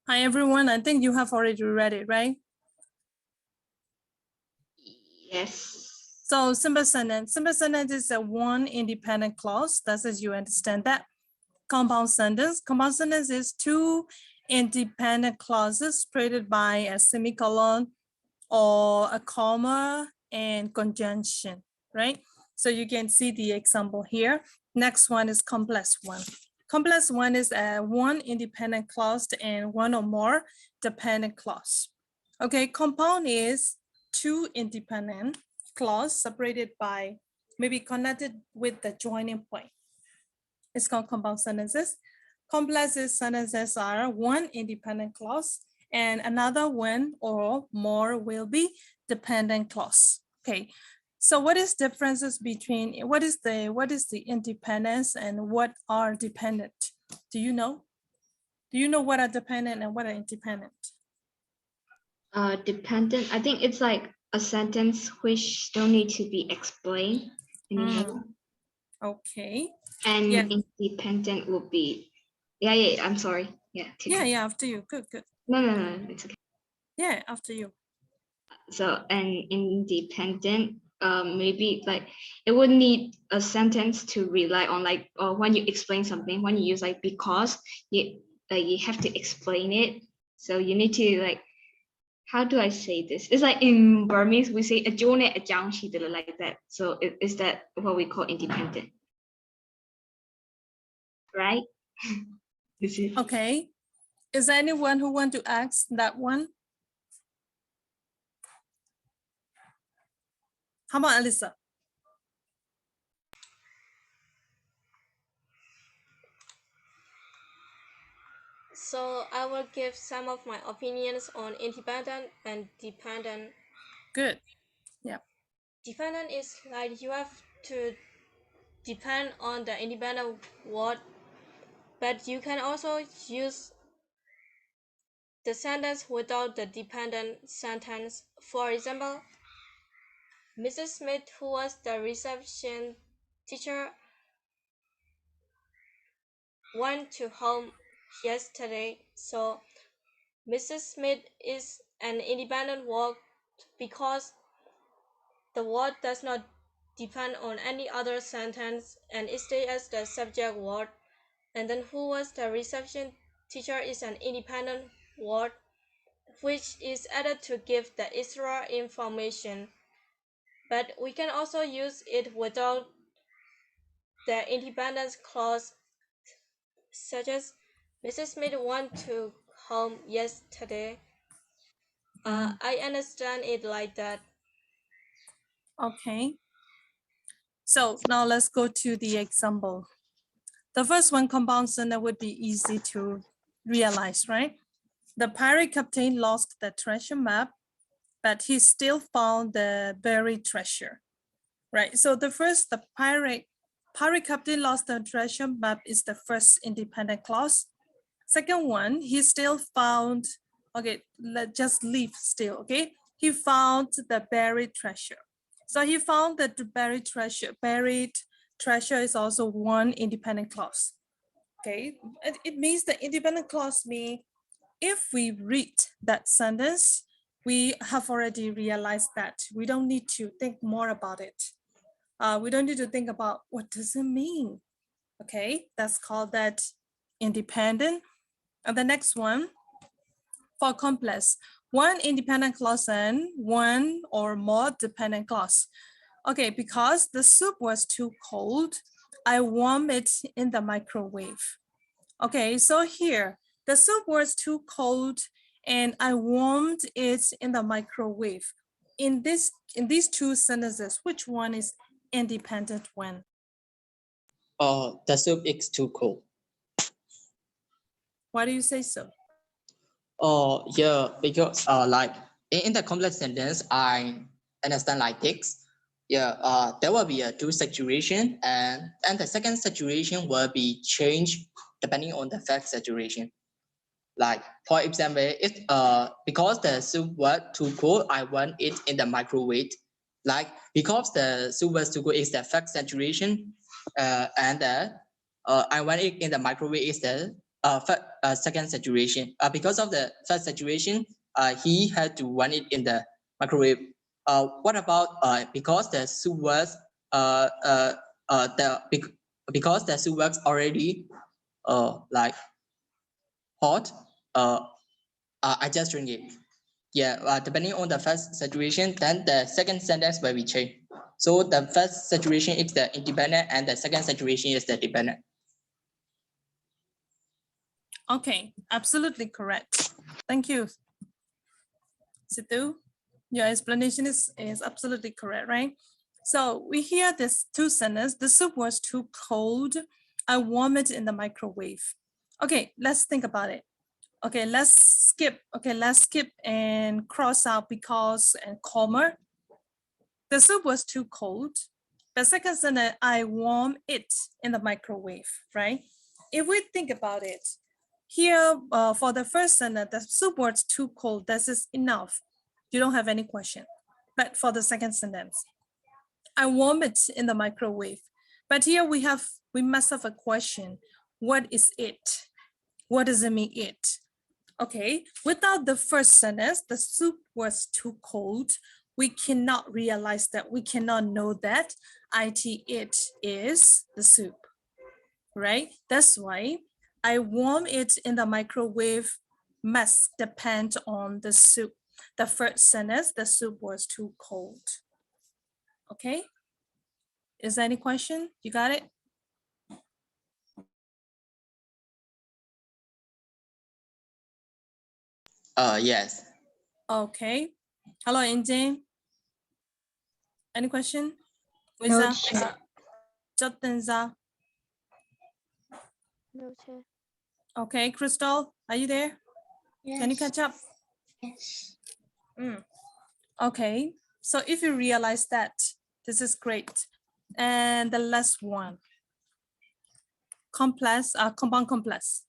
Speaker 1: Hi, everyone. I think you have already read it, right?
Speaker 6: Yes.
Speaker 1: So simple sentence. Simple sentence is a one independent clause. That's as you understand that. Compound sentence. Compound sentence is 2 independent clauses separated by a semicolon or a comma and conjunction, right? So you can see the example here. Next one is complex one. Complex one is one independent clause and one or more dependent clause. Okay, compound is two independent clause separated by maybe connected with the joining point. It's called compound sentences. Complex sentences are one independent clause and another one or more will be dependent clause. Okay, so what is differences between what is the independence and what are dependent? Do you know? Do you know what are dependent and what are independent?
Speaker 6: Dependent, I think it's like a sentence which don't need to be explained anymore.
Speaker 1: Okay.
Speaker 6: And
Speaker 1: Yeah.
Speaker 6: independent would be, yeah, I'm sorry. Yeah.
Speaker 1: Yeah, after you. Good.
Speaker 6: No, it's okay.
Speaker 1: Yeah, after you.
Speaker 6: So an independent, maybe like it would need a sentence to rely on, like, or when you explain something, when you use like because, you have to explain it. So you need to like, how do I say this? It's like in Burmese we say a jone a jang like that. So is that what we call independent? Right? Is it?
Speaker 1: Okay. Is there anyone who want to ask that one? How about Alyssa?
Speaker 10: So I will give some of my opinions on independent and dependent.
Speaker 1: Good. Yeah.
Speaker 10: Dependent is like you have to depend on the independent word, but you can also use the sentence without the dependent sentence. For example, Mrs. Smith, who was the reception teacher, went to home yesterday. So Mrs. Smith is an independent word because the word does not depend on any other sentence and it stays as the subject word. And then who was the reception teacher is an independent word which is added to give the extra information. But we can also use it without the independence clause, such as Mrs. Smith went to home yesterday. I understand it like that.
Speaker 1: Okay. So now let's go to the example. The first one, compound sentence, would be easy to realize, right? The pirate captain lost the treasure map, but he still found the buried treasure, right? So the pirate captain lost the treasure map is the first independent clause. Second one, he still found, okay, let's just leave still, okay? He found the buried treasure. So he found that the buried treasure is also one independent clause, okay? It means the independent clause means if we read that sentence, we have already realized that we don't need to think more about it. We don't need to think about what does it mean, okay? That's called that independent. And the next one, for complex, one independent clause and one or more dependent clause. Okay, because the soup was too cold, I warmed it in the microwave. Okay, so here, the soup was too cold and I warmed it in the microwave. In these two sentences, which one is independent one?
Speaker 3: The soup is too cold.
Speaker 1: Why do you say so?
Speaker 3: Yeah, because like in the complex sentence, I understand like this. Yeah, there will be two situation, and the second situation will be changed depending on the first situation. Like for example, if because the soup was too cold, I want it in the microwave. Like because the soup was too cold is the first situation, and I want it in the microwave is the second situation. Because of the first situation, he had to want it in the microwave. What about because the soup was because the soup was already like hot, I just drink it. Yeah, depending on the first situation, then the second sentence will be changed. So the first situation is the independent and the second situation is the dependent.
Speaker 1: Okay, absolutely correct. Thank you, Situ. Your explanation is absolutely correct, right? So we hear this two sentences. The soup was too cold. I warm it in the microwave. Okay, let's think about it. Okay, let's skip. Okay, let's skip and cross out because and comma. The soup was too cold. The second sentence, I warm it in the microwave, right? If we think about it, here for the first sentence, the soup was too cold. This is enough. You don't have any question. But for the second sentence, I warm it in the microwave. But here we must have a question. What is it? What does it mean it? Okay, without the first sentence, the soup was too cold. We cannot realize that, we cannot know that it is the soup, right? That's why I warm it in the microwave must depend on the soup. The first sentence, the soup was too cold. Okay, is there any question? You got it?
Speaker 3: Yes.
Speaker 1: Okay. Hello, Injin. Any question?
Speaker 9: No,
Speaker 1: Wiza?
Speaker 9: Chair.
Speaker 1: Jotenza?
Speaker 13: No, Chair.
Speaker 1: Okay, Crystal, are you there?
Speaker 4: Yes.
Speaker 1: Can you catch up?
Speaker 4: Yes.
Speaker 1: Okay, so if you realize that, this is great. And the last one, complex, compound complex.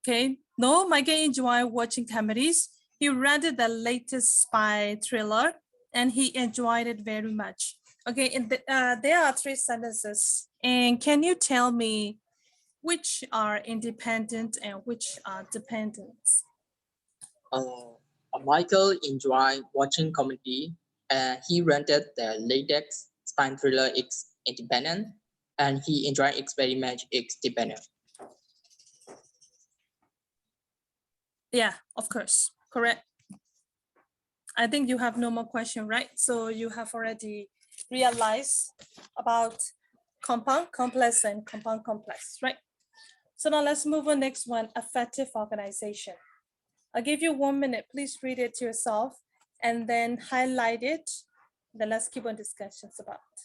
Speaker 1: Okay, no, Michael enjoyed watching comedies. He read the latest spy thriller and he enjoyed it very much. Okay, there are three sentences. And can you tell me which are independent and which are dependent?
Speaker 3: Michael enjoyed watching comedy and he rented the latest spy thriller X Independent and he enjoyed it very much X Dependent.
Speaker 1: Yeah, of course, correct. I think you have no more question, right? So you have already realized about compound complex and compound complex, right? So now let's move on next one, effective organization. I'll give you 1 minute, please read it to yourself and then highlight it. Then let's keep on discussions about it.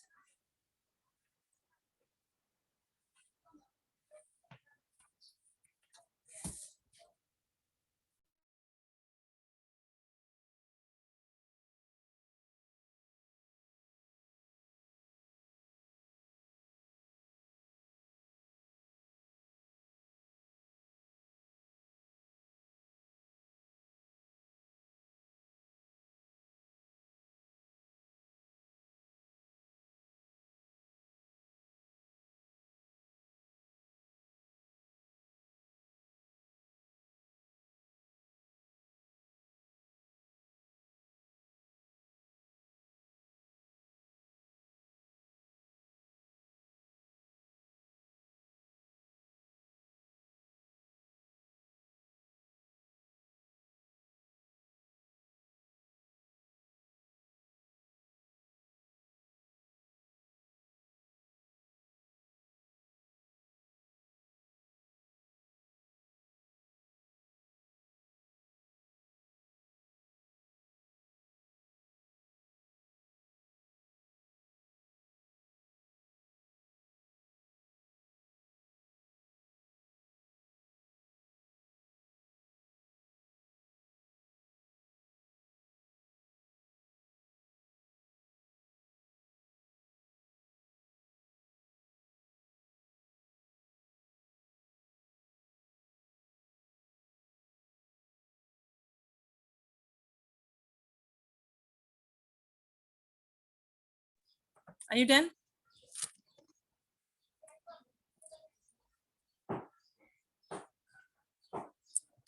Speaker 1: Are you done?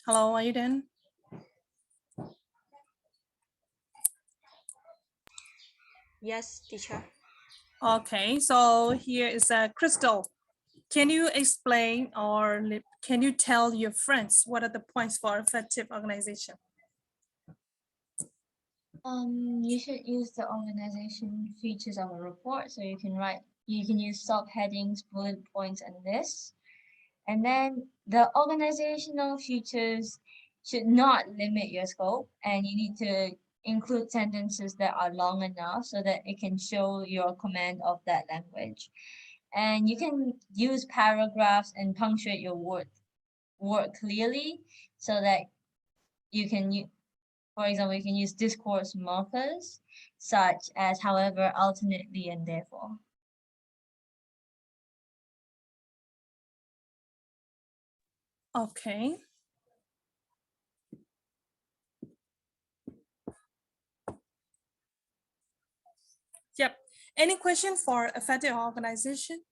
Speaker 1: Hello, are you done?
Speaker 10: Yes, teacher.
Speaker 1: Okay, so here is a Crystal. Can you explain or can you tell your friends what are the points for effective organization?
Speaker 14: You should use the organization features of a report. So you can use subheadings, bullet points, and lists. And then the organizational features should not limit your scope, and you need to include sentences that are long enough so that it can show your command of that language. And you can use paragraphs and punctuate your word clearly so that you can for example, you can use discourse markers such as however, alternately, and therefore.
Speaker 1: Okay. Yep. Any question for effective organization?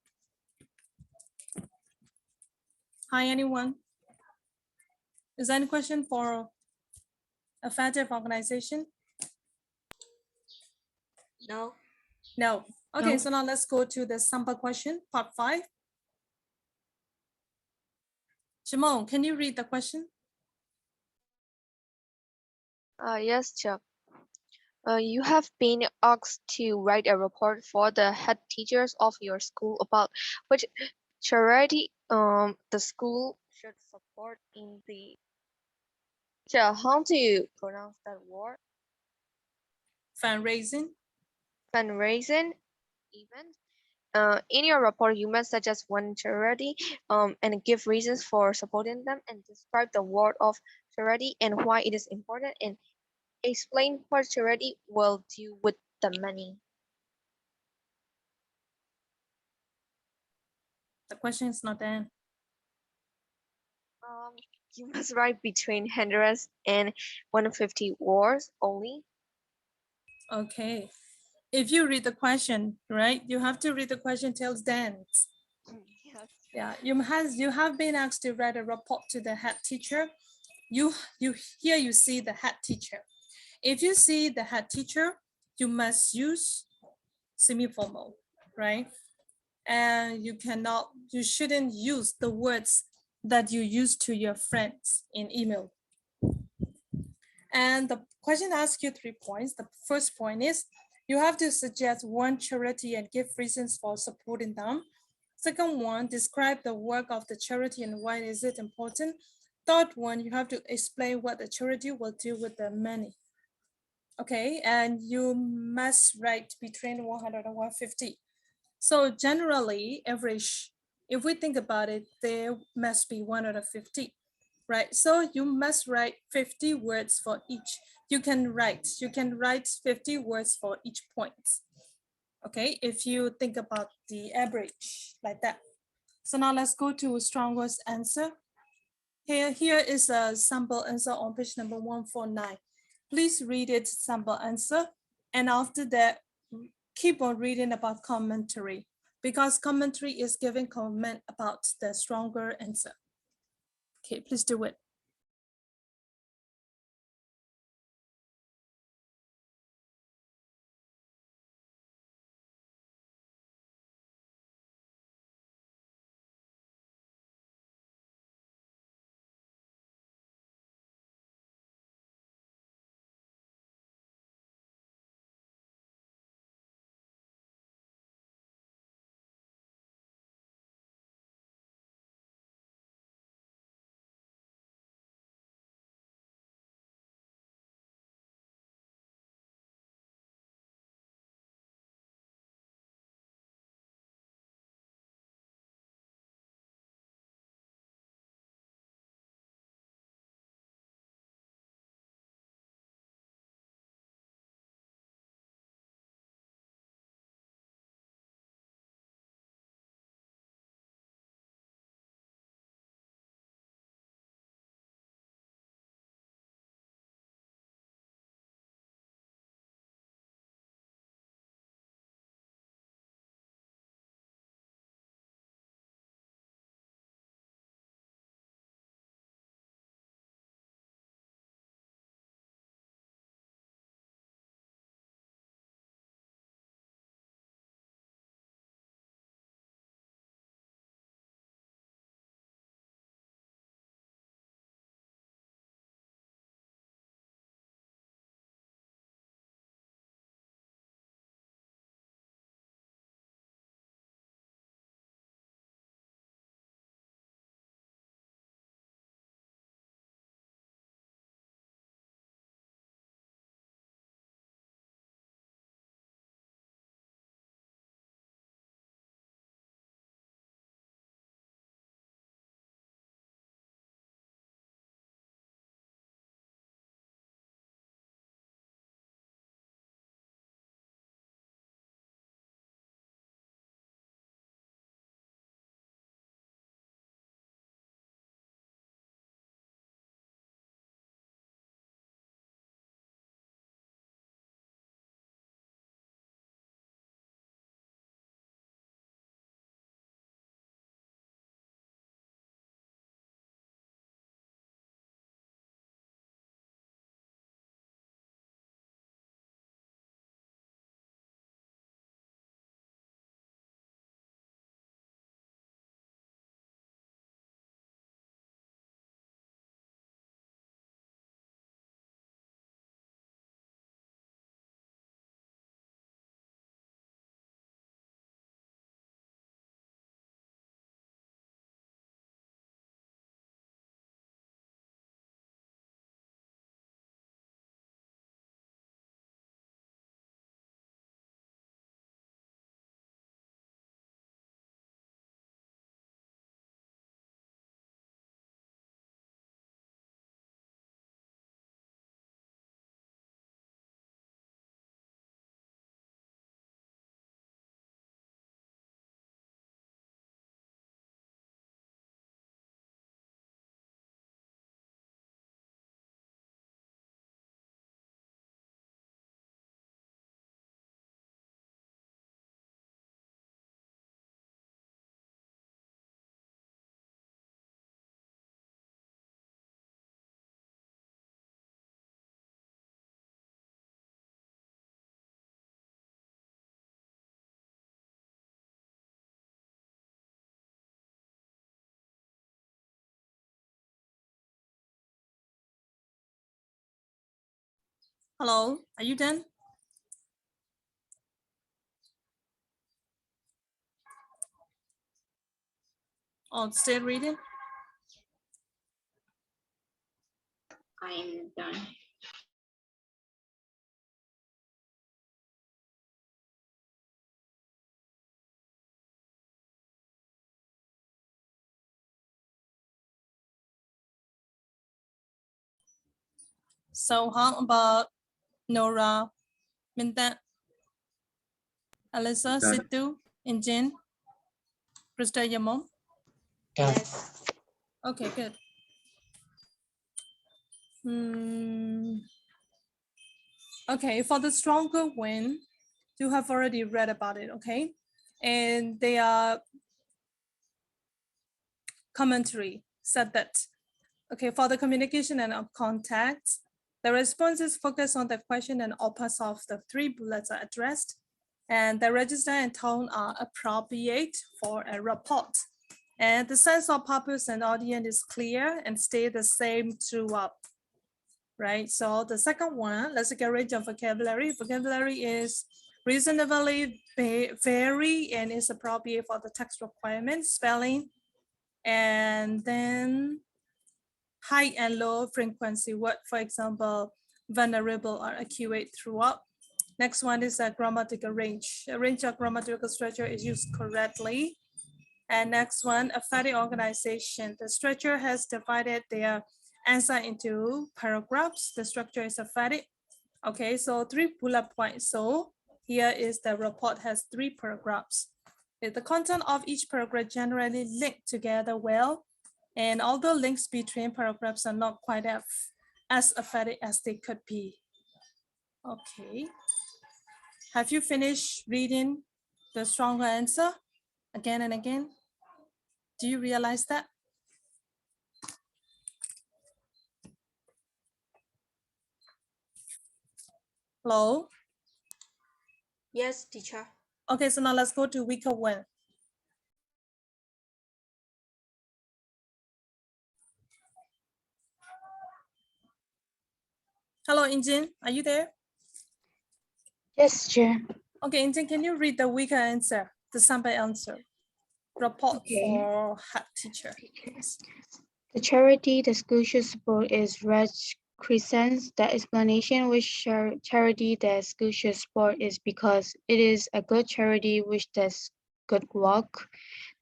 Speaker 1: Hi, anyone? Is there any question for effective organization?
Speaker 10: No.
Speaker 1: No. Okay,
Speaker 6: No.
Speaker 1: so now let's go to the sample question, part 5. Shimon, can you read the question?
Speaker 2: Yes, Chuck. You have been asked to write a report for the head teachers of your school about which charity the school should support in the. How do you pronounce that word?
Speaker 1: Fundraising.
Speaker 2: Fundraising event. In your report, you must suggest one charity and give reasons for supporting them and describe the word of charity and why it is important and explain what charity will do with the money.
Speaker 1: The question is not there.
Speaker 2: You must write between 100 and 150 words only.
Speaker 1: Okay. If you read the question, right, you have to read the question till the end.
Speaker 2: Yes.
Speaker 1: Yeah, you have been asked to write a report to the head teacher. Here you see the head teacher. If you see the head teacher, you must use semi-formal, right? And you shouldn't use the words that you use to your friends in email. And the question asks you 3 points. The first point is you have to suggest one charity and give reasons for supporting them. Second one, describe the work of the charity and why is it important. Third one, you have to explain what the charity will do with the money. Okay, and you must write between 100 and 150. So generally, average, if we think about it, there must be 150, right? So you must write 50 words for each. You can write 50 words for each point. Okay, if you think about the average like that. So now let's go to strongest answer. Here is a sample answer on page number 149. Please read it sample answer. And after that, keep on reading about commentary because commentary is giving comment about the stronger answer. Okay, please do it. Hello, are you done? Oh, still reading?
Speaker 9: I'm done.
Speaker 1: So how about Nora, Minta, Alyssa,
Speaker 5: Done.
Speaker 1: Situ, and Jen? Krista, your mom?
Speaker 10: Yes.
Speaker 1: Okay, good. Okay, for the stronger wind, you have already read about it, okay? And they are commentary said that, okay, for the communication and of context, the responses focus on the question and all parts of the 3 bullets are addressed, and the register and tone are appropriate for a report. And the sense of purpose and audience is clear and stay the same throughout, right? So the second one, let's get range of vocabulary. Vocabulary is reasonably vary and is appropriate for the text requirements, spelling, and then high and low frequency word, for example, vulnerable or accurate throughout. Next one is a grammatical range. A range of grammatical structure is used correctly. And next one, emphatic organization. The structure has divided their answer into paragraphs. The structure is emphatic. Okay, so 3 bullet points. So here is the report has 3 paragraphs. The content of each paragraph generally linked together well. And although links between paragraphs are not quite as emphatic as they could be. Okay. Have you finished reading the stronger answer again and again? Do you realize that? Hello?
Speaker 10: Yes, teacher.
Speaker 1: Okay, so now let's go to weaker one. Hello, Injin, are you there?
Speaker 11: Yes, Chair.
Speaker 1: Okay, Injin, can you read the weaker answer, the sample answer? Report
Speaker 11: Okay.
Speaker 1: for head teacher.
Speaker 11: The charity the school should support is Red Crescent. The explanation which charity the school should support is because it is a good charity which does good work.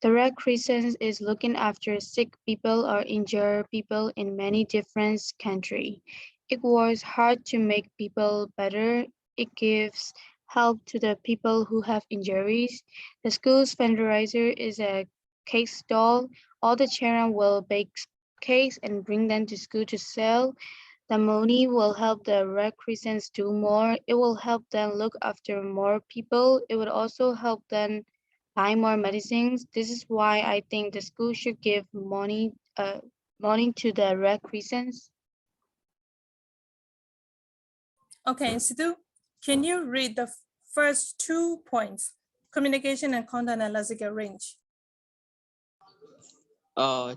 Speaker 11: The Red Crescent is looking after sick people or injured people in many different countries. It works hard to make people better. It gives help to the people who have injuries. The school's fundraiser is a cake stall. All the children will bake cakes and bring them to school to sell. The money will help the Red Crescents do more. It will help them look after more people. It would also help them buy more medicines. This is why I think the school should give money to the Red Crescents.
Speaker 1: Okay, Sidhu, can you read the first 2 points? Communication and content and lexical range.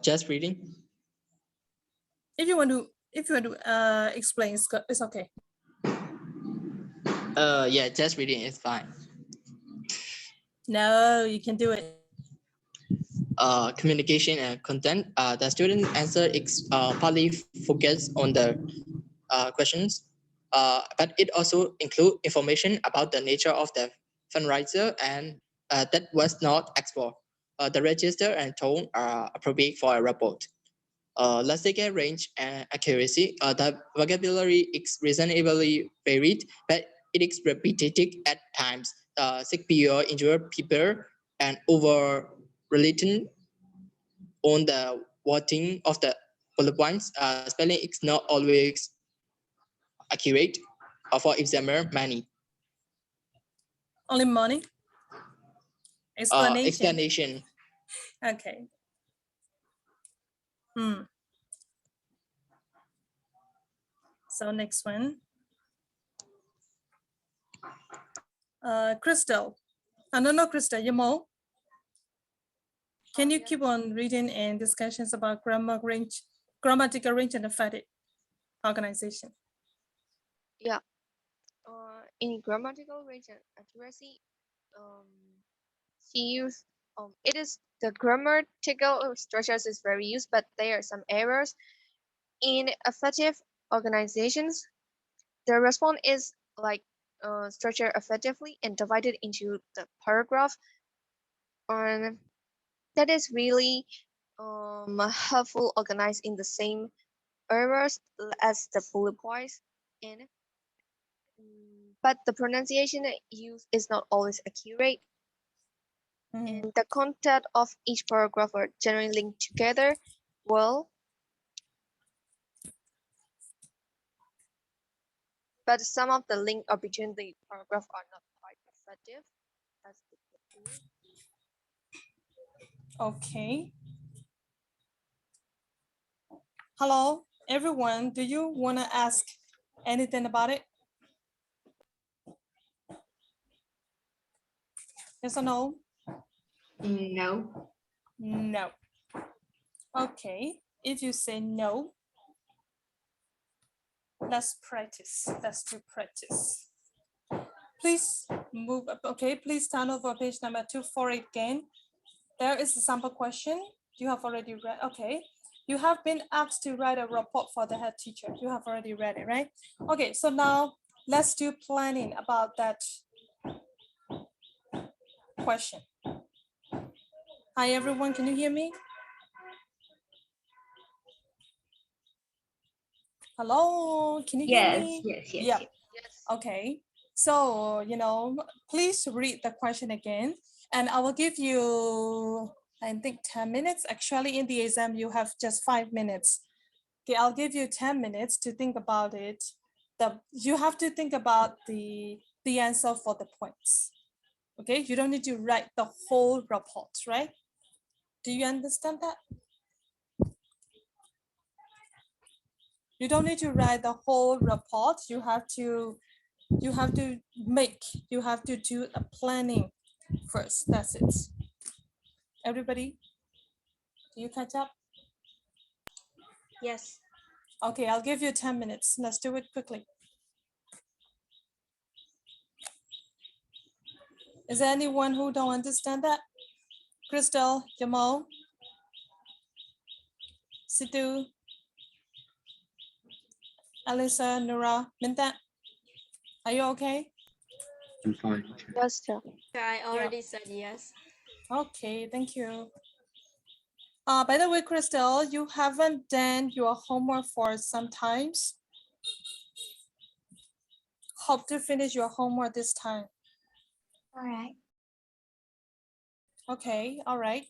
Speaker 3: Just reading.
Speaker 1: If you want to explain, it's okay.
Speaker 3: Yeah, just reading is fine.
Speaker 1: No, you can do it.
Speaker 3: Communication and content. The student answer is partly focused on the questions, but it also includes information about the nature of the fundraiser and that was not explored. The register and tone are appropriate for a report. Lexical range and accuracy. The vocabulary is reasonably varied, but it is repetitive at times. Sick people, injured people, and over-relating on the wording of the bullet points. Spelling is not always accurate. For example, many.
Speaker 1: Only money? Explanation.
Speaker 3: Explanation.
Speaker 1: Okay. So next one. Crystal. No, Crystal, Yamo. Can you keep on reading and discussions about grammatical range and emphatic organization?
Speaker 2: Yeah. In grammatical range and accuracy, she used it is the grammatical structures is very used, but there are some errors in effective organizations. The response is like structured effectively and divided into the paragraph, and that is really helpful organized in the same errors as the bullet points, and but the pronunciation used is not always accurate. And the content of each paragraph are generally linked together well, but some of the link between the paragraph are not quite effective. That's the thing.
Speaker 1: Okay. Hello, everyone. Do you want to ask anything about it? Yes or no?
Speaker 6: No.
Speaker 1: No. Okay. If you say no, let's practice. Let's do practice. Please move up. Okay, please turn over page number 248 again. There is a sample question. You have already read. Okay. You have been asked to write a report for the head teacher. You have already read it, right? Okay, so now let's do planning about that question. Hi, everyone. Can you hear me? Hello, can you hear me?
Speaker 6: Yes.
Speaker 1: Yeah. Okay. So, please read the question again, and I will give you, I think, 10 minutes. Actually, in the exam, you have just 5 minutes. Okay, I'll give you 10 minutes to think about it. You have to think about the answer for the points. Okay, you don't need to write the whole report, right? Do you understand that? You don't need to write the whole report. You have to do a planning first. That's it. Everybody, do you catch up?
Speaker 10: Yes.
Speaker 1: Okay, I'll give you 10 minutes. Let's do it quickly. Is there anyone who don't understand that? Crystal, Jamal, Situ, Alyssa, Nura, Minta, are you okay?
Speaker 5: I'm fine.
Speaker 2: Yes, sir.
Speaker 10: I already said yes.
Speaker 1: Okay, thank you. By the way, Crystal, you haven't done your homework for some times. Hope to finish your homework this time.
Speaker 14: All right.
Speaker 1: Okay, all right.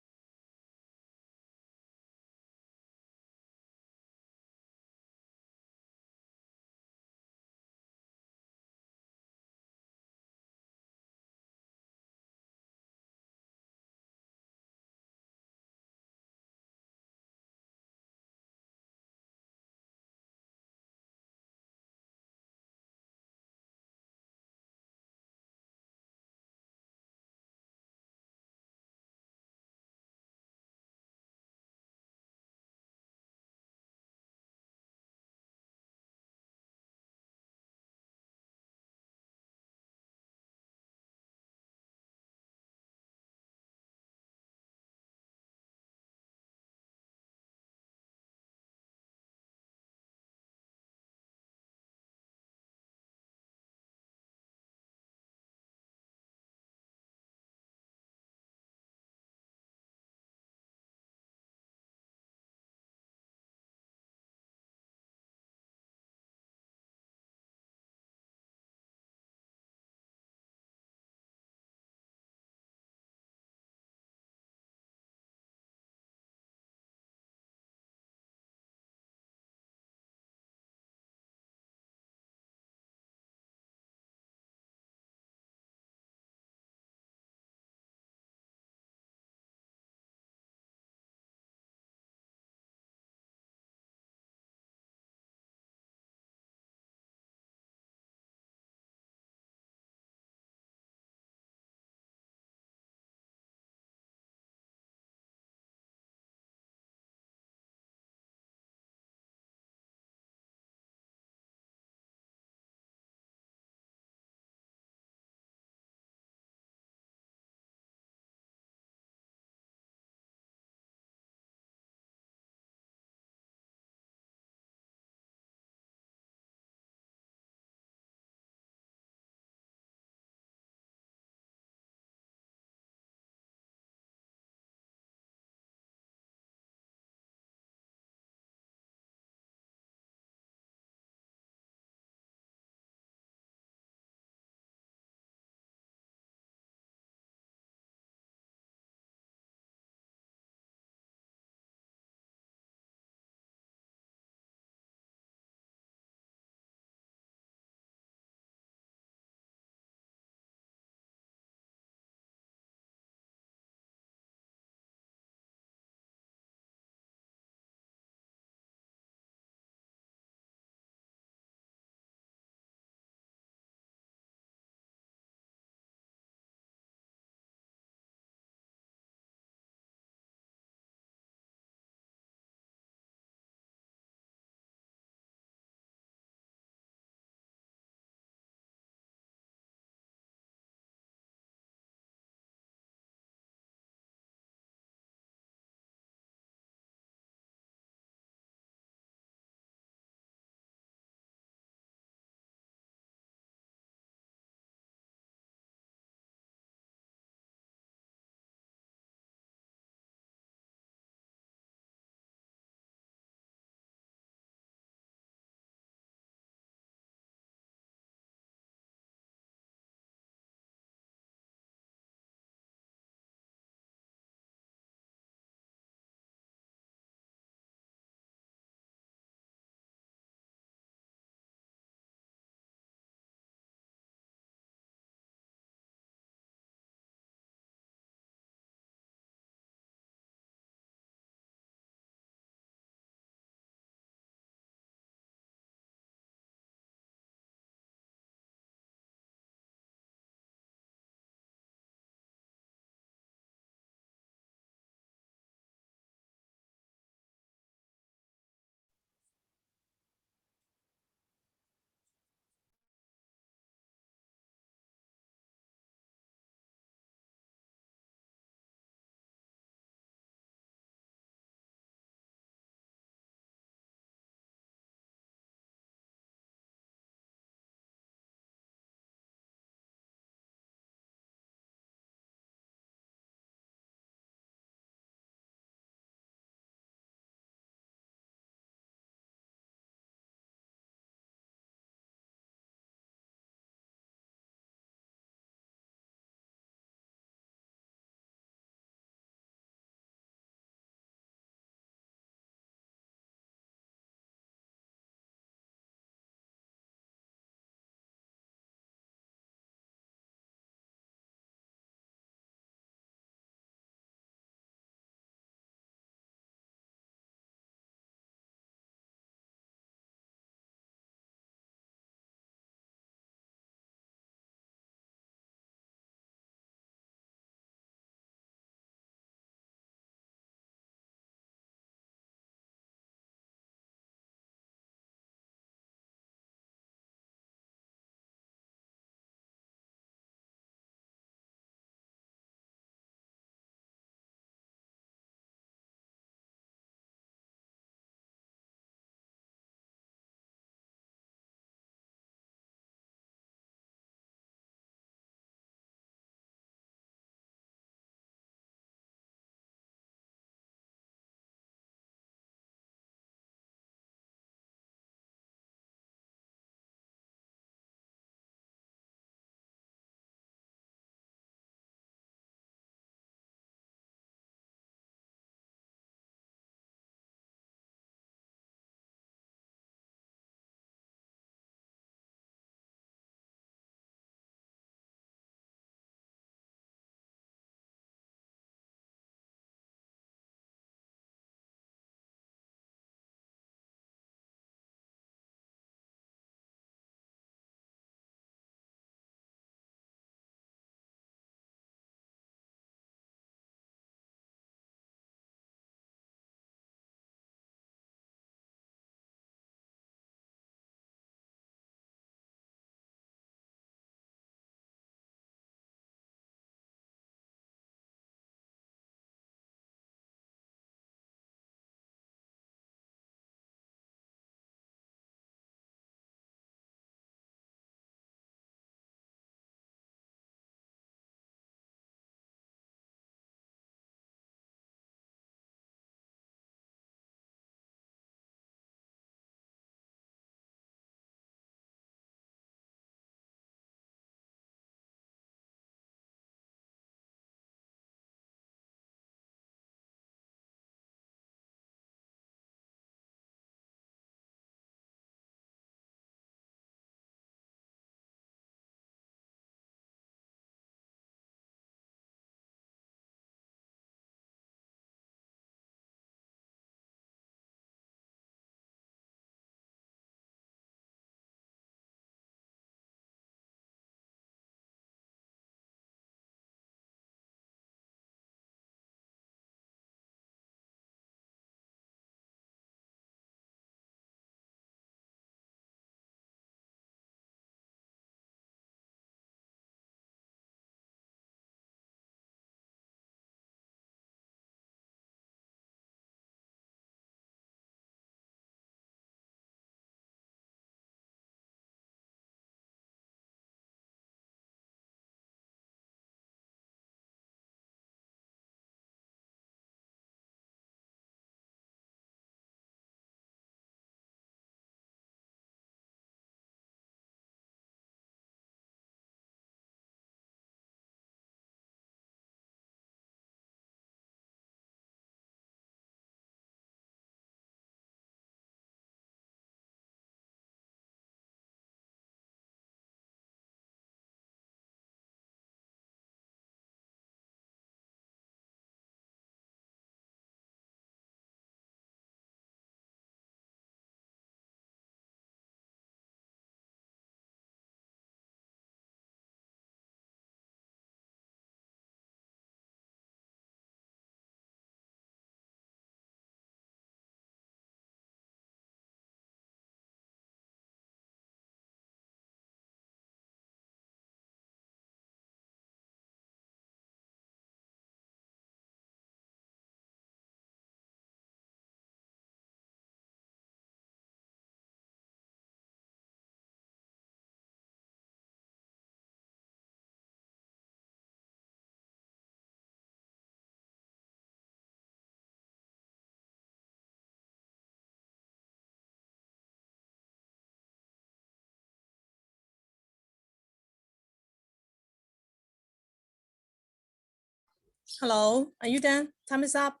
Speaker 1: Hello, are you there? Time is up.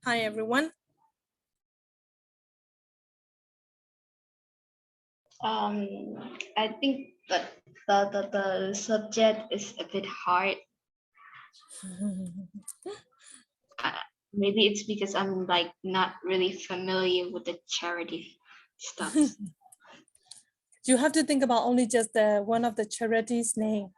Speaker 1: Hi, everyone.
Speaker 6: I think that the subject is a bit hard. Maybe it's because I'm like not really familiar with the charity stuff.
Speaker 1: You have to think about only just one of the charities' name.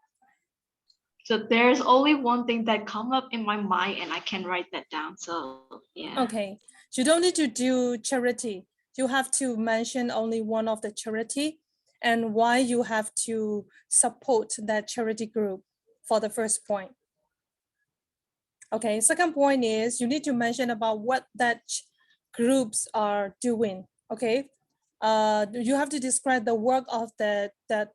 Speaker 6: So there's only one thing that come up in my mind and I can write that down. So yeah.
Speaker 1: Okay, you don't need to do charity. You have to mention only one of the charity and why you have to support that charity group for the first point. Okay, second point is you need to mention about what that groups are doing. Okay, you have to describe the work of that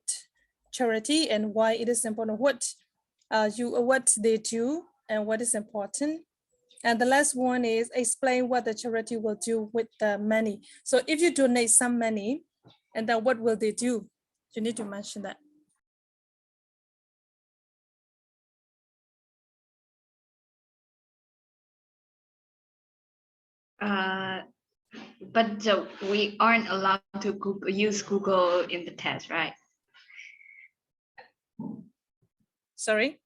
Speaker 1: charity and why it is important, what they do and what is important. And the last one is explain what the charity will do with the money. So if you donate some money, and then what will they do? You need to mention that.
Speaker 6: But we aren't allowed to use Google in the test, right?
Speaker 1: Sorry?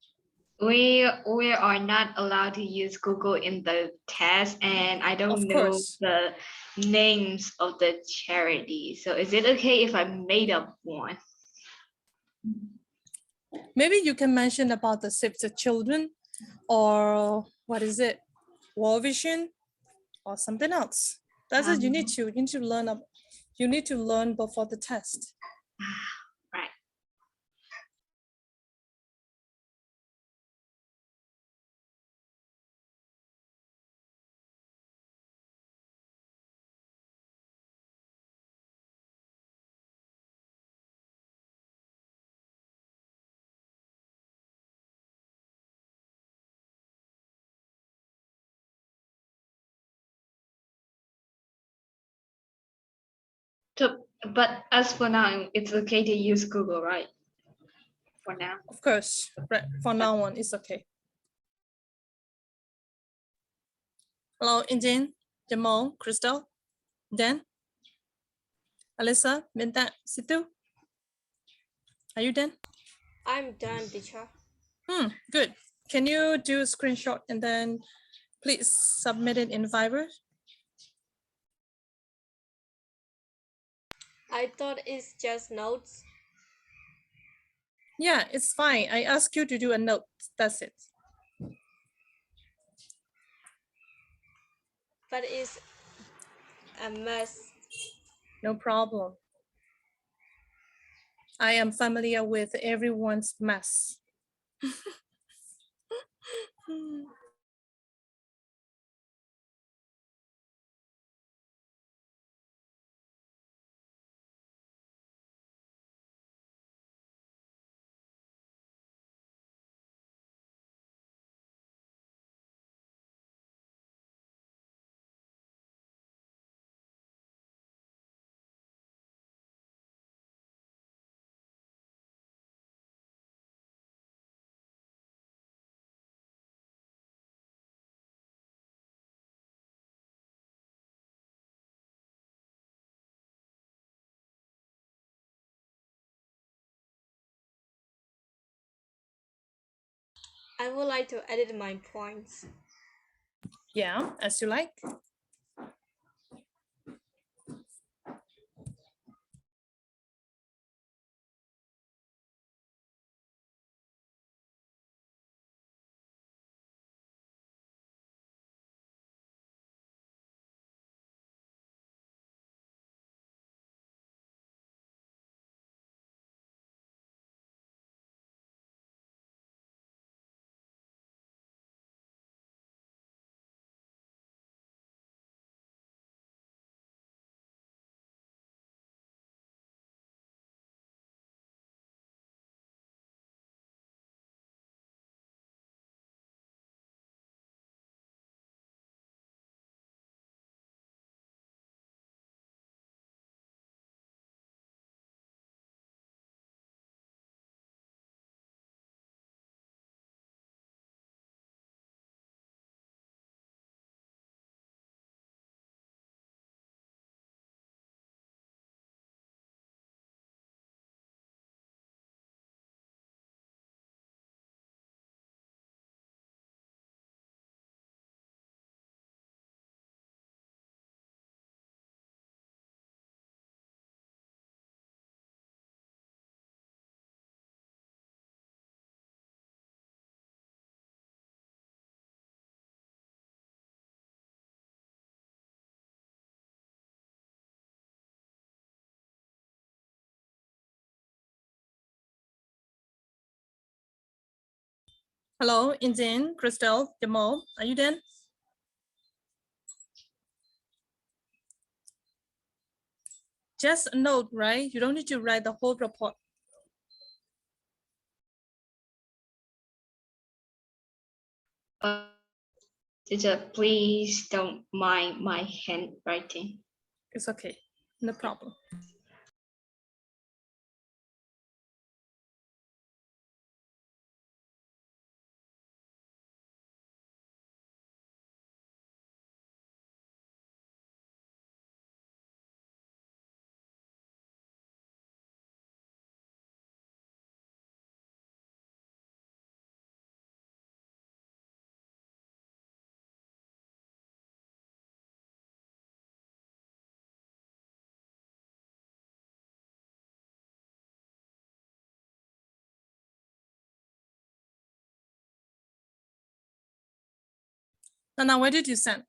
Speaker 6: We are not allowed to use Google in the test, and I don't know the names of the charity. So is it okay if I made up one?
Speaker 1: Maybe you can mention about the Save the Children, or what is it, World Vision, or something else. That's it. You need to learn. You need to learn before the test.
Speaker 6: Right. So, but as for now, it's okay to use Google, right? For now.
Speaker 1: Of course, right. For now on, it's okay. Hello, Indian, Jamal, Crystal, Dan, Alyssa, Minta, Situ. Are you done?
Speaker 10: I'm done, teacher.
Speaker 1: Good. Can you do a screenshot and then please submit it in Viber?
Speaker 10: I thought it's just notes.
Speaker 1: Yeah, it's fine. I asked you to do a note. That's it.
Speaker 10: But it's a mess.
Speaker 1: No problem. I am familiar with everyone's mess.
Speaker 10: I would like to edit my points.
Speaker 1: Yeah, as you like. Hello, Inzin, Crystal, Jamal, are you there? Just a note, right? You don't need to write the whole report.
Speaker 6: Teacher, please don't mind my handwriting.
Speaker 1: It's okay, no problem. Now, where did you send?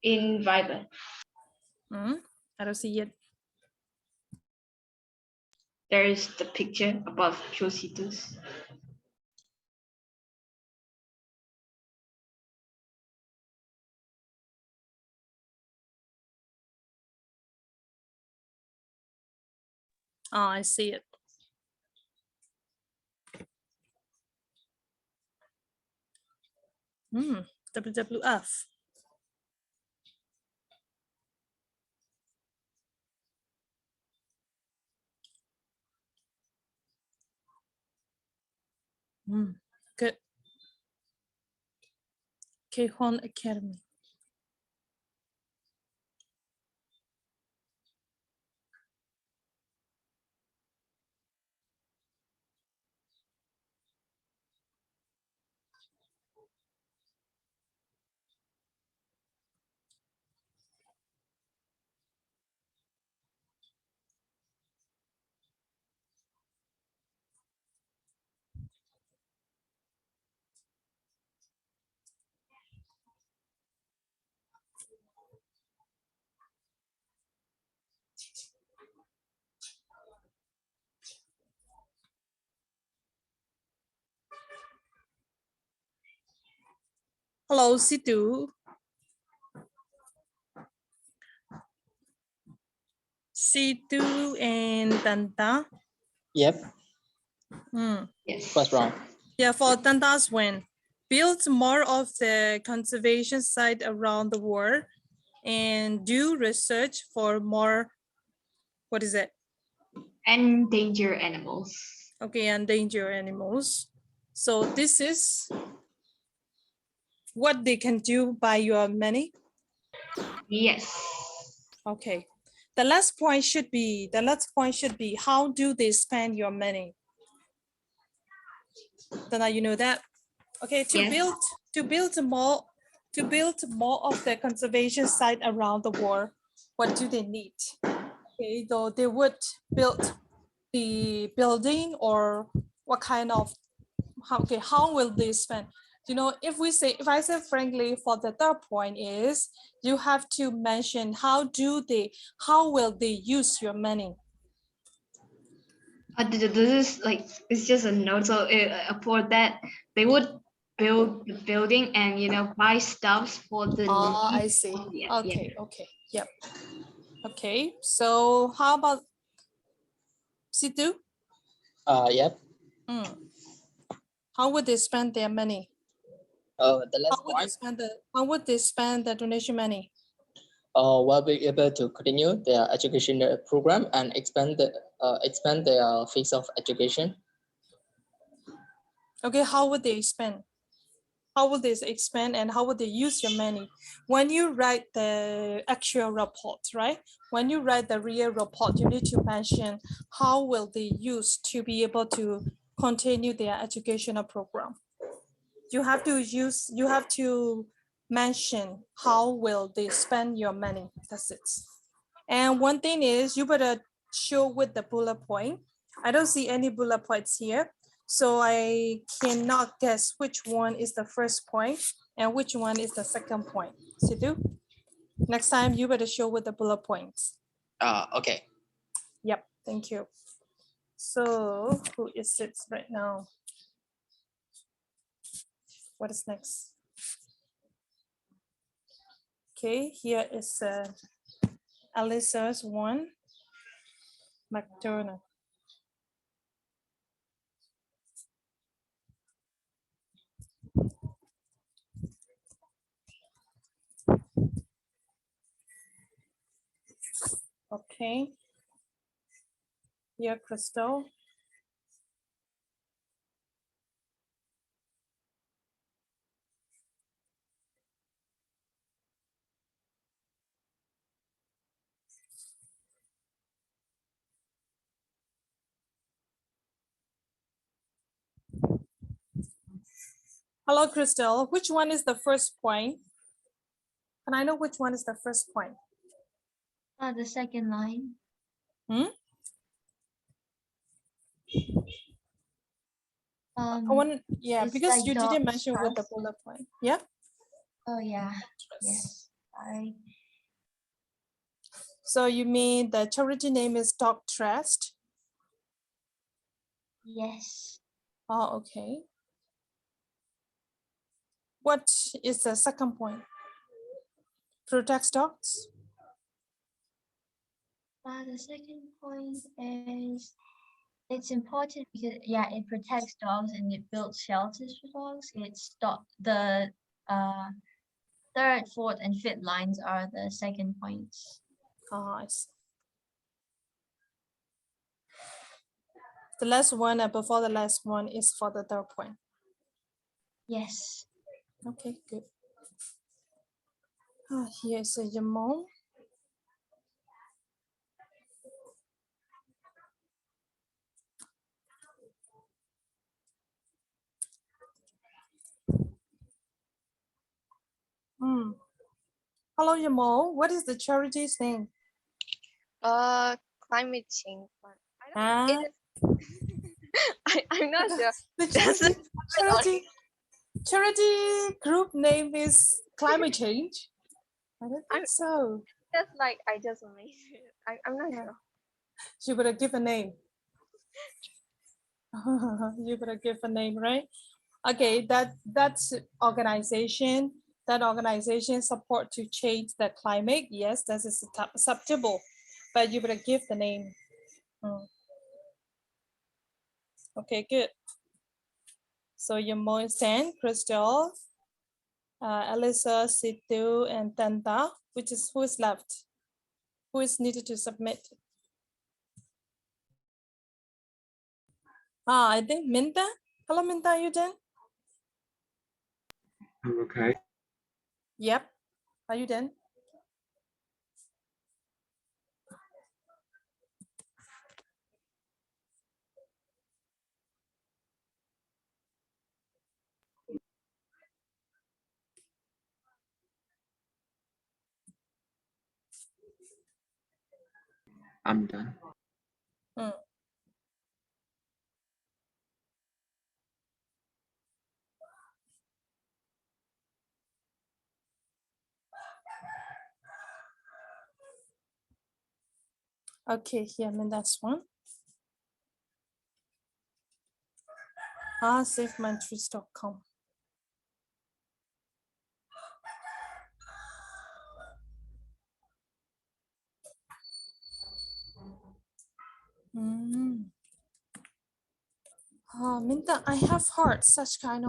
Speaker 6: In Viber.
Speaker 1: I don't see it.
Speaker 6: There is the picture above Jositos.
Speaker 1: Oh, I see it. WWF. Good. Khon Academy. Hello, Situ. Situ and Tanta.
Speaker 3: Yep.
Speaker 6: Yes.
Speaker 3: What's wrong?
Speaker 1: Yeah, for Tanta's win. Build more of the conservation site around the world and do research for more, what is it?
Speaker 6: Endangered animals.
Speaker 1: Okay, endangered animals. So this is what they can do by your money.
Speaker 6: Yes.
Speaker 1: Okay. The last point should be how do they spend your money? Then you know that. Okay, to build more of the conservation site around the world, what do they need? Okay, though they would build the building, or what kind of how will they spend? You know, if I say frankly, for the third point is you have to mention how will they use your money?
Speaker 6: This is like, it's just a note. So for that, they would build the building and, you know, buy stuffs for the
Speaker 1: Oh, I
Speaker 6: needs.
Speaker 1: see.
Speaker 6: Yeah,
Speaker 1: Okay, okay, yep. Okay, so how about Situ?
Speaker 3: Yep.
Speaker 1: How would they spend their money?
Speaker 3: The last point.
Speaker 1: How would they spend the donation money?
Speaker 3: Will be able to continue their educational program and expand their fees of education.
Speaker 1: Okay, how would they spend? How would they expand and how would they use your money? When you write the actual report, right? When you write the real report, you need to mention how will they use to be able to continue their educational program. You have to mention how will they spend your money. That's it. And one thing is you better show with the bullet point. I don't see any bullet points here. So I cannot guess which one is the first point and which one is the second point. Situ, next time you better show with the bullet points.
Speaker 3: Okay.
Speaker 1: Yep, thank you. So who is it right now? What is next? Okay, here is Alyssa's one. McDonald. Okay. Here, Crystal. Hello, Crystal. Which one is the first point? Can I know which one is the first point?
Speaker 14: The second line.
Speaker 1: I want, yeah,
Speaker 14: it's
Speaker 1: because
Speaker 14: like
Speaker 1: you didn't
Speaker 14: dog
Speaker 1: mention with the
Speaker 14: trust.
Speaker 1: bullet point. Yeah.
Speaker 14: Oh yeah. Yes. I.
Speaker 1: So you mean the charity name is Dog Trust?
Speaker 14: Yes.
Speaker 1: Oh, okay. What is the second point? Protect dogs?
Speaker 14: The second point is it's important because yeah, it protects dogs and it builds shelters for dogs. It's the third, fourth, and fifth lines are the second points.
Speaker 1: Oh, I see. The last one and before the last one is for the third point.
Speaker 14: Yes.
Speaker 1: Okay, good. Here's a Jamal. Hello, Jamal. What is the charity's name?
Speaker 2: Climate change one. I don't, I'm not sure.
Speaker 1: The charity group name is climate change. I don't think so.
Speaker 2: Just like I just made it. I'm not sure.
Speaker 1: You better give a name. You better give a name, right? Okay, that's organization. That organization support to change the climate. Yes, that is acceptable, but you better give the name. Okay, good. So Yamoy Sen, Crystal, Alyssa, Situ, and Tanta, who is left? Who is needed to submit? I think Minta. Hello, Minta, are you done?
Speaker 5: I'm okay.
Speaker 1: Yep. Are you done?
Speaker 5: I'm done.
Speaker 1: Okay, here, that's one. SafeMyTrees.com. Minta, I have heard such kind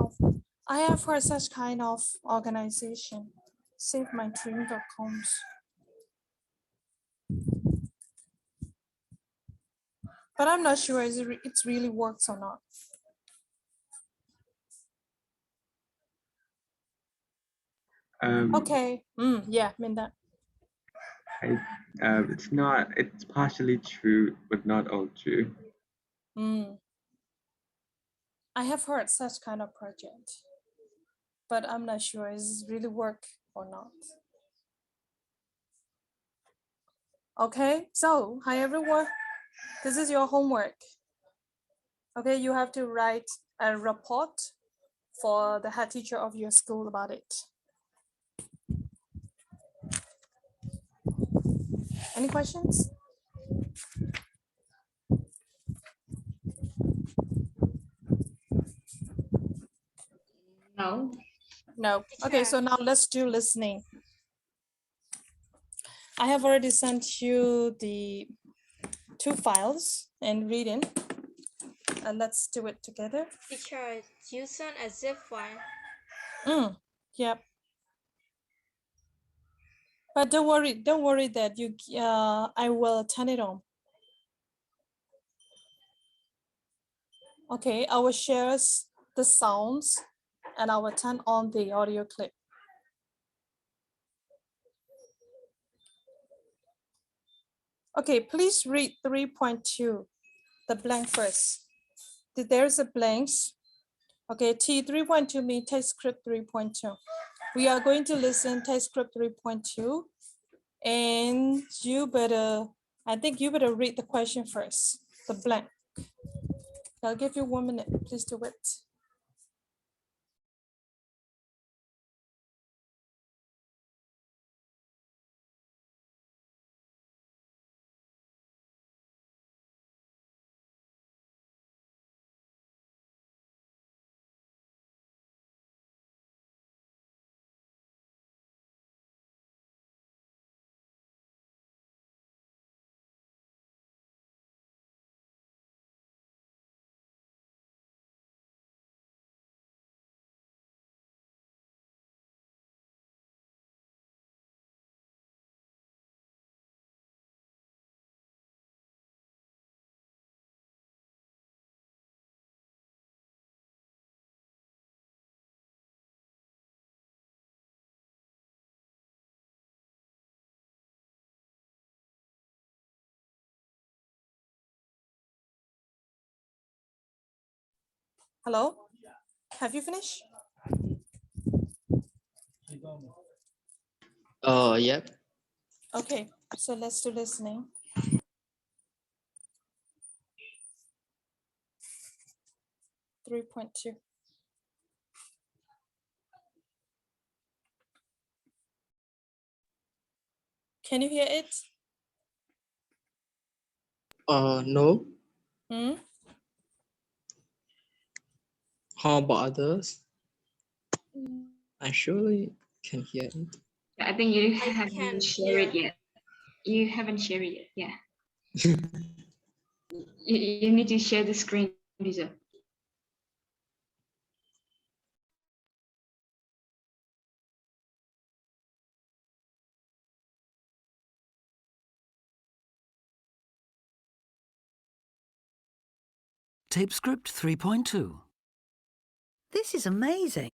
Speaker 1: of organization. SafeMyDream.com. But I'm not sure it really works or not. Okay. Yeah, Minda.
Speaker 5: It's partially true, but not all true.
Speaker 1: I have heard such kind of project, but I'm not sure is really work or not. Okay, so hi everyone. This is your homework. Okay, you have to write a report for the head teacher of your school about it. Any questions?
Speaker 6: No.
Speaker 1: No. Okay, so now let's do listening. I have already sent you the 2 files and reading. And let's do it together.
Speaker 10: Teacher, you sent a zip file.
Speaker 1: Yep. But don't worry that I will turn it on. Okay, I will share the sounds and I will turn on the audio clip. Okay, please read 3.2, the blank first. There's a blanks. Okay, T 3.2 means text script 3.2. We are going to listen text script 3.2 and I think you better read the question first, the blank. I'll give you 1 minute, please do it. Hello, have you finished?
Speaker 3: Yep.
Speaker 1: Okay, so let's do listening. Three point two. Can you hear it?
Speaker 3: No.
Speaker 1: Hmm?
Speaker 3: How about others? I surely can hear it.
Speaker 6: I think you
Speaker 10: I
Speaker 6: haven't
Speaker 10: can't
Speaker 6: shared it
Speaker 10: hear.
Speaker 6: yet. You haven't shared it yet. Yeah. You need to share the screen, Lisa.
Speaker 15: Tape script 3.2. This is amazing.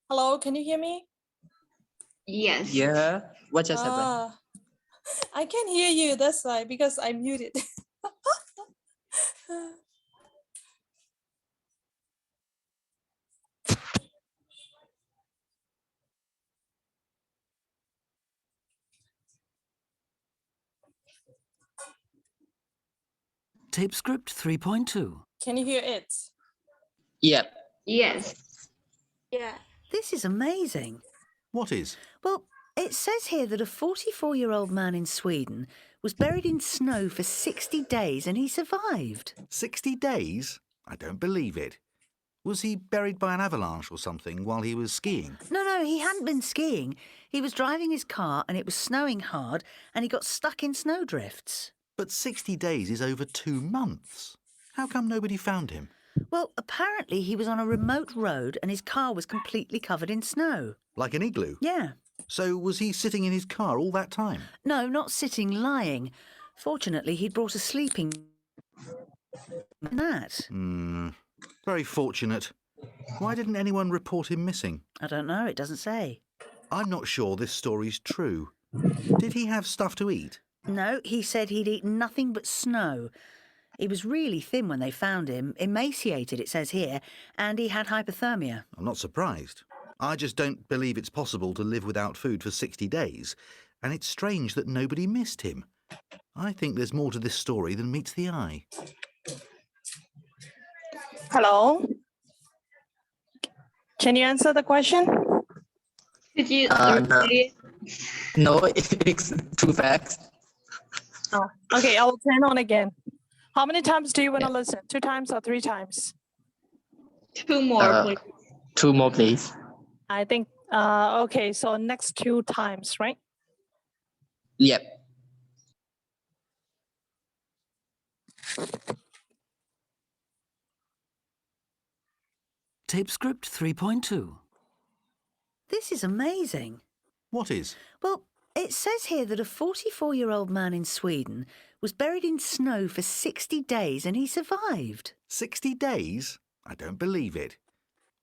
Speaker 1: Hello, can you hear me?
Speaker 6: Yes.
Speaker 3: Yeah. What just happened?
Speaker 1: I can hear you, that's why, because I muted.
Speaker 15: Tape script 3.2.
Speaker 1: Can you hear it?
Speaker 3: Yep.
Speaker 6: Yes.
Speaker 10: Yeah.
Speaker 15: This is amazing.
Speaker 16: What is?
Speaker 15: Well, it says here that a 44-year-old man in Sweden was buried in snow for 60 days and he survived.
Speaker 16: 60 days? I don't believe it. Was he buried by an avalanche or something while he was skiing?
Speaker 15: No, he hadn't been skiing. He was driving his car and it was snowing hard and he got stuck in snowdrifts.
Speaker 16: But 60 days is over 2 months. How come nobody found him?
Speaker 15: Well, apparently he was on a remote road and his car was completely covered in snow.
Speaker 16: Like an igloo?
Speaker 15: Yeah.
Speaker 16: So was he sitting in his car all that time?
Speaker 15: No, not sitting, lying. Fortunately, he'd brought a sleeping mat.
Speaker 16: Very fortunate. Why didn't anyone report him missing?
Speaker 15: I don't know, it doesn't say.
Speaker 16: I'm not sure this story's true. Did he have stuff to eat?
Speaker 15: No, he said he'd eat nothing but snow. He was really thin when they found him, emaciated, it says here, and he had hypothermia.
Speaker 16: I'm not surprised. I just don't believe it's possible to live without food for 60 days, and it's strange that nobody missed him. I think there's more to this story than meets the eye.
Speaker 1: Hello? Can you answer the question?
Speaker 6: Could you
Speaker 3: No, it's too fast.
Speaker 1: Oh, okay, I will turn on again. How many times do you want to listen? 2 times or 3 times?
Speaker 6: 2 more, please.
Speaker 3: 2 more, please.
Speaker 1: I think, okay, so next 2 times, right?
Speaker 3: Yep.
Speaker 15: Tape script 3.2. This is amazing.
Speaker 16: What is?
Speaker 15: Well, it says here that a 44-year-old man in Sweden was buried in snow for 60 days and he survived.
Speaker 16: 60 days? I don't believe it.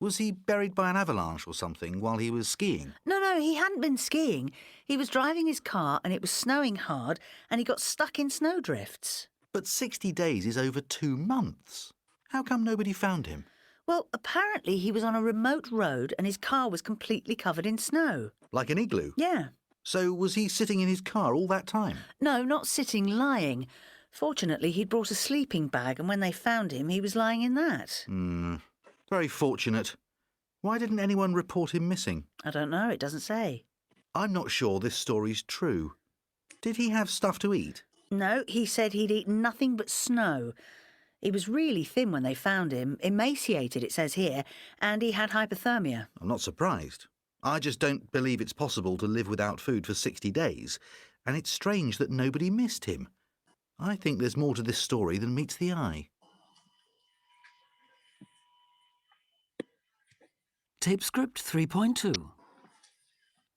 Speaker 16: Was he buried by an avalanche or something while he was skiing?
Speaker 15: No, he hadn't been skiing. He was driving his car and it was snowing hard and he got stuck in snowdrifts.
Speaker 16: But 60 days is over 2 months. How come nobody found him?
Speaker 15: Well, apparently he was on a remote road and his car was completely covered in snow.
Speaker 16: Like an igloo?
Speaker 15: Yeah.
Speaker 16: So was he sitting in his car all that time?
Speaker 15: No, not sitting, lying. Fortunately, he'd brought a sleeping bag and when they found him, he was lying in that.
Speaker 16: Very fortunate. Why didn't anyone report him missing?
Speaker 15: I don't know, it doesn't say.
Speaker 16: I'm not sure this story's true. Did he have stuff to eat?
Speaker 15: No, he said he'd eaten nothing but snow. He was really thin when they found him, emaciated, it says here, and he had hypothermia.
Speaker 16: I'm not surprised. I just don't believe it's possible to live without food for 60 days, and it's strange that nobody missed him. I think there's more to this story than meets the eye.
Speaker 15: Tape script 3.2.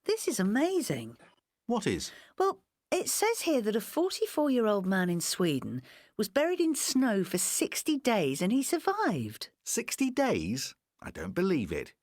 Speaker 15: This is amazing.
Speaker 16: What is?
Speaker 15: Well, it says here that a 44-year-old man in Sweden was buried in snow for 60 days and he survived.
Speaker 16: 60 days? I don't believe it.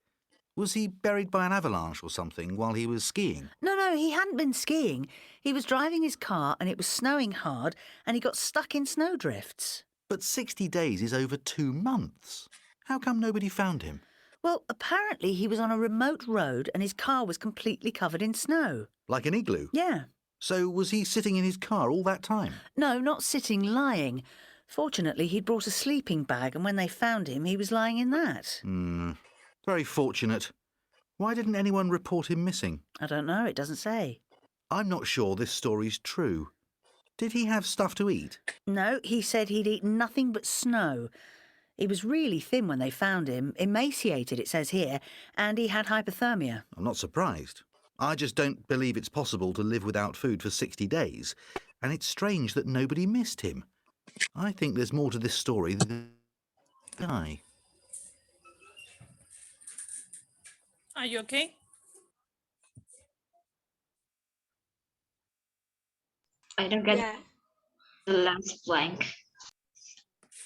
Speaker 16: Was he buried by an avalanche or something while he was skiing?
Speaker 15: No, he hadn't been skiing. He was driving his car and it was snowing hard and he got stuck in snowdrifts.
Speaker 16: But 60 days is over 2 months. How come nobody found him?
Speaker 15: Well, apparently he was on a remote road and his car was completely covered in snow.
Speaker 16: Like an igloo?
Speaker 15: Yeah.
Speaker 16: So was he sitting in his car all that time?
Speaker 15: No, not sitting, lying. Fortunately, he'd brought a sleeping bag and when they found him, he was lying in that.
Speaker 16: Very fortunate. Why didn't anyone report him missing?
Speaker 15: I don't know, it doesn't say.
Speaker 16: I'm not sure this story's true. Did he have stuff to eat?
Speaker 15: No, he said he'd eaten nothing but snow. He was really thin when they found him, emaciated, it says here, and he had hypothermia.
Speaker 16: I'm not surprised. I just don't believe it's possible to live without food for 60 days, and it's strange that nobody missed him. I think there's more to this story than the eye.
Speaker 1: Are you okay?
Speaker 6: I don't get the last blank.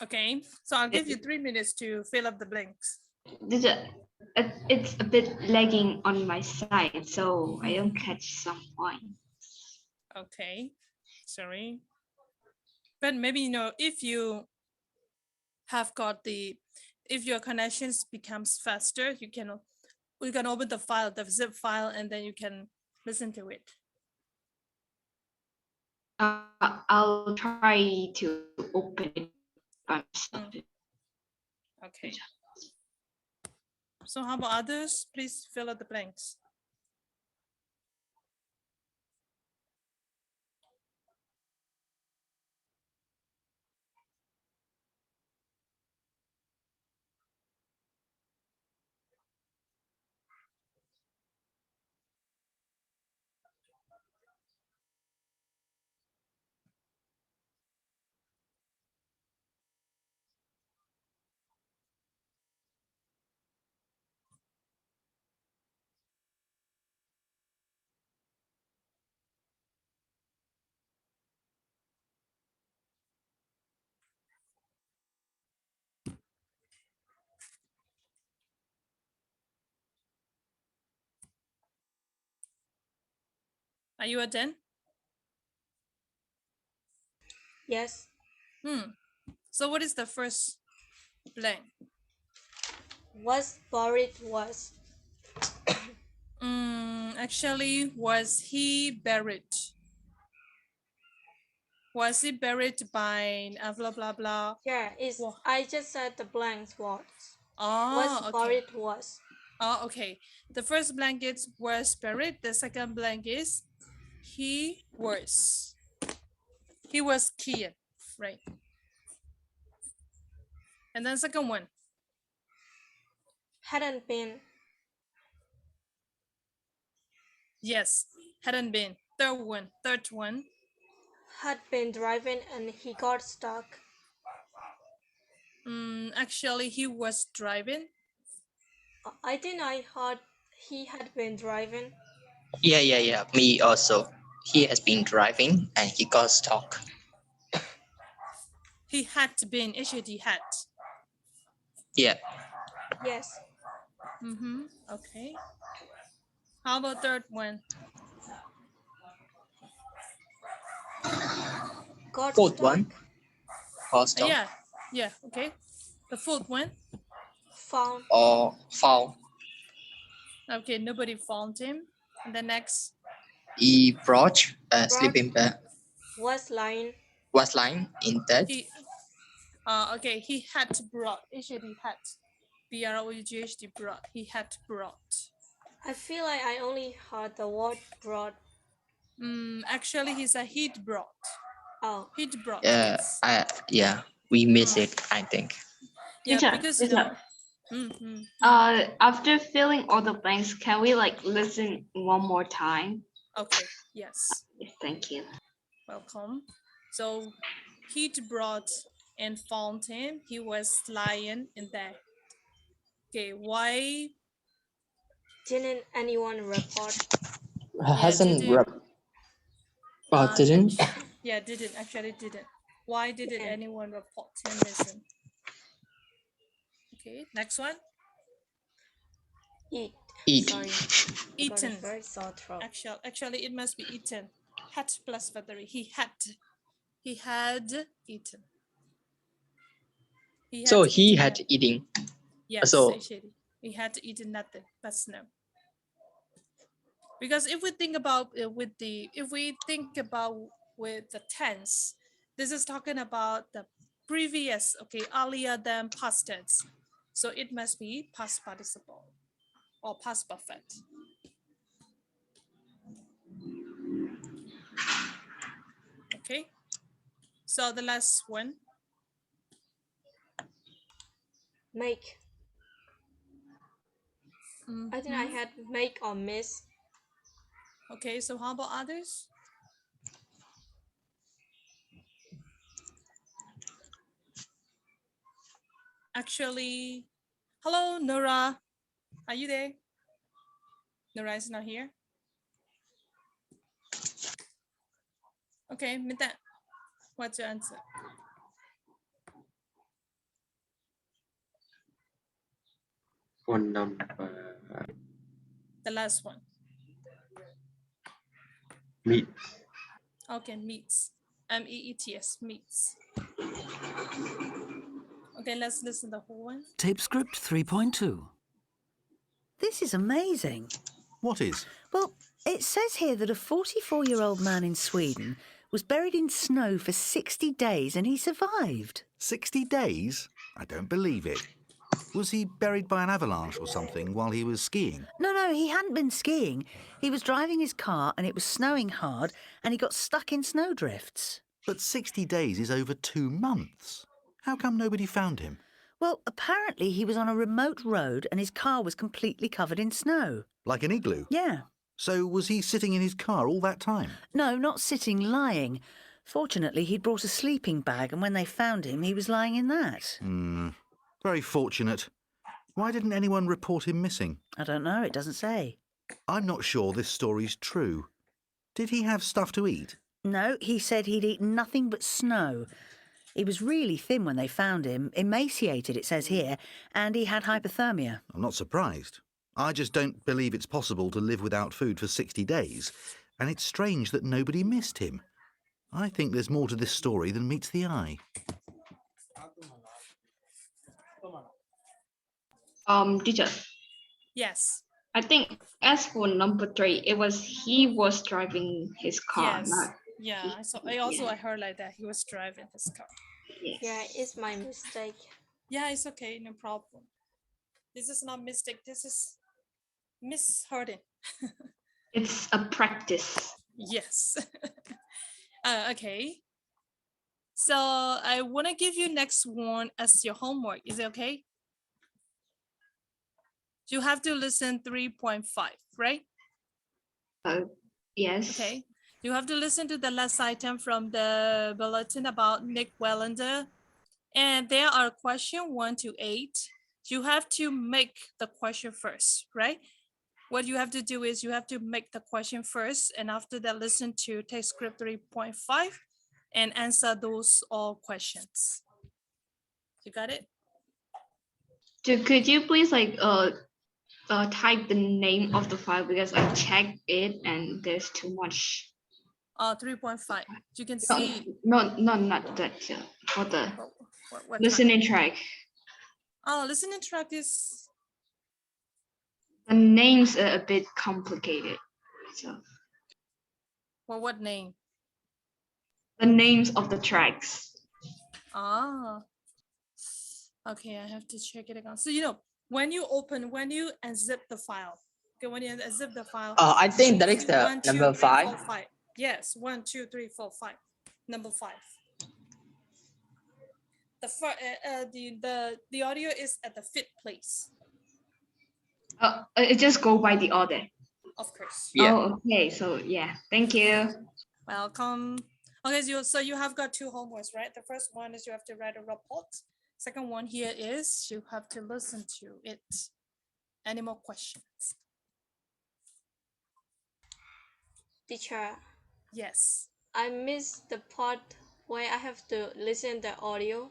Speaker 1: Okay, so I'll give you 3 minutes to fill up the blanks.
Speaker 6: It's a bit lagging on my side, so I don't catch some points.
Speaker 1: Okay, sorry. But maybe, if you have got if your connections becomes faster, we can open the file, the zip file, and then you can listen to it.
Speaker 6: I'll try to open it by myself.
Speaker 1: Okay. So how about others? Please fill out the blanks. Are you done?
Speaker 10: Yes.
Speaker 1: So what is the first blank?
Speaker 10: Was buried was.
Speaker 1: Actually, was he buried? Was he buried by blah blah blah?
Speaker 10: Yeah, it's I just said the blanks words.
Speaker 1: Oh,
Speaker 10: Was
Speaker 1: okay.
Speaker 10: buried was.
Speaker 1: Oh, okay. The first blank is was buried. The second blank is he was. He was killed, right? And then second one.
Speaker 10: Hadn't been.
Speaker 1: Yes, hadn't been. Third one.
Speaker 10: Had been driving and he got stuck.
Speaker 1: Actually, he was driving.
Speaker 10: I think I heard he had been driving.
Speaker 3: Yeah. Me also. He has been driving and he got stuck.
Speaker 1: He had been. Actually, had.
Speaker 3: Yeah.
Speaker 10: Yes.
Speaker 1: Okay. How about third one?
Speaker 10: Got
Speaker 3: Fourth
Speaker 10: stuck.
Speaker 3: one. Got stuck.
Speaker 1: Yeah. Okay. The fourth one.
Speaker 10: Found.
Speaker 3: Or found.
Speaker 1: Okay, nobody found him. And the next.
Speaker 3: He brought a sleeping bag.
Speaker 10: Was lying.
Speaker 3: Was lying in bed.
Speaker 1: Okay, he had brought. Actually, had. B-R-O-U-G-H-T brought. He had brought.
Speaker 10: I feel like I only heard the word brought.
Speaker 1: Actually, he said he'd brought.
Speaker 10: Oh.
Speaker 1: He'd brought.
Speaker 3: We miss it, I think.
Speaker 1: Yeah,
Speaker 6: Teacher,
Speaker 1: because
Speaker 6: teacher. After filling all the blanks, can we like listen one more time?
Speaker 1: Okay, yes.
Speaker 6: Thank you.
Speaker 1: Welcome. So he'd brought and found him. He was lying in bed. Okay, why?
Speaker 10: Didn't anyone report?
Speaker 3: Hasn't
Speaker 1: didn't.
Speaker 3: didn't.
Speaker 1: Yeah, didn't. Actually didn't. Why didn't anyone report him missing? Okay, next one.
Speaker 10: Eat.
Speaker 3: Sorry.
Speaker 1: Eaten.
Speaker 10: Very sore throat.
Speaker 1: Actually, it must be eaten. Had plus battery. He had eaten.
Speaker 3: He had eaten.
Speaker 1: Yes, actually, he had eaten nothing. That's no. Because if we think about with the tense, this is talking about the previous, earlier than past tense. So it must be past participle or past perfect. Okay. So the last one.
Speaker 10: Make. I think I had make or miss.
Speaker 1: Okay, so how about others? Actually, hello, Nora. Are you there? Nora is not here. Okay, Mita, what's your answer?
Speaker 5: Phone number.
Speaker 1: The last one.
Speaker 5: Meets.
Speaker 1: Okay, meets. M-E-E-T-S, meets. Okay, let's listen to the whole one.
Speaker 15: Tape script 3.2. This is amazing.
Speaker 16: What is?
Speaker 15: Well, it says here that a 44-year-old man in Sweden was buried in snow for 60 days and he survived.
Speaker 16: 60 days? I don't believe it. Was he buried by an avalanche or something while he was skiing?
Speaker 15: No, he hadn't been skiing. He was driving his car and it was snowing hard and he got stuck in snowdrifts.
Speaker 16: But 60 days is over 2 months. How come nobody found him?
Speaker 15: Well, apparently he was on a remote road and his car was completely covered in snow.
Speaker 16: Like an igloo?
Speaker 15: Yeah.
Speaker 16: So was he sitting in his car all that time?
Speaker 15: No, not sitting, lying. Fortunately, he'd brought a sleeping bag and when they found him, he was lying in that.
Speaker 16: Very fortunate. Why didn't anyone report him missing?
Speaker 15: I don't know, it doesn't say.
Speaker 16: I'm not sure this story's true. Did he have stuff to eat?
Speaker 15: No, he said he'd eaten nothing but snow. He was really thin when they found him, emaciated, it says here, and he had hypothermia.
Speaker 16: I'm not surprised. I just don't believe it's possible to live without food for 60 days, and it's strange that nobody missed him. I think there's more to this story than meets the eye.
Speaker 6: Teacher,
Speaker 1: Yes.
Speaker 6: I think as for number 3, he was driving his car,
Speaker 1: Yes.
Speaker 6: not
Speaker 1: Yeah. I heard like that. He was driving his car.
Speaker 6: yes.
Speaker 10: Yeah, it's my mistake.
Speaker 1: Yeah, it's okay. No problem. This is not mistake. This is mishearding.
Speaker 6: It's a practice.
Speaker 1: Yes. Okay. So I want to give you next one as your homework. Is it okay? You have to listen 3.5, right?
Speaker 6: Yes.
Speaker 1: Okay. You have to listen to the last item from the bulletin about Nick Wellander. And there are question 1 to 8. You have to make the question first, right? What you have to do is you have to make the question first, and after that, listen to text script 3.5 and answer those all questions. You got it?
Speaker 6: Could you please type the name of the file, because I checked it and there's too much.
Speaker 1: 3.5. You can see.
Speaker 6: Not that. For the
Speaker 1: what
Speaker 6: listening track.
Speaker 1: Oh, listening track is.
Speaker 6: The names are a bit complicated. So.
Speaker 1: Well, what name?
Speaker 6: The names of the tracks.
Speaker 1: Ah. Okay, I have to check it again. So when you unzip the file. Okay, when you unzip the file.
Speaker 3: I think that is the
Speaker 1: 1, 2,
Speaker 3: number
Speaker 1: 3,
Speaker 3: 5.
Speaker 1: 4, 5. Yes, 1, 2, 3, 4, 5. Number 5. The audio is at the 5th place.
Speaker 6: It just go by the order.
Speaker 1: Of course.
Speaker 3: Yeah.
Speaker 6: Oh, okay. So yeah, thank you.
Speaker 1: Welcome. Okay, so you have got 2 homeworks, right? The first one is you have to write a report. Second one here is you have to listen to it. Any more questions?
Speaker 10: Teacher.
Speaker 1: Yes.
Speaker 10: I missed the part where I have to listen the audio.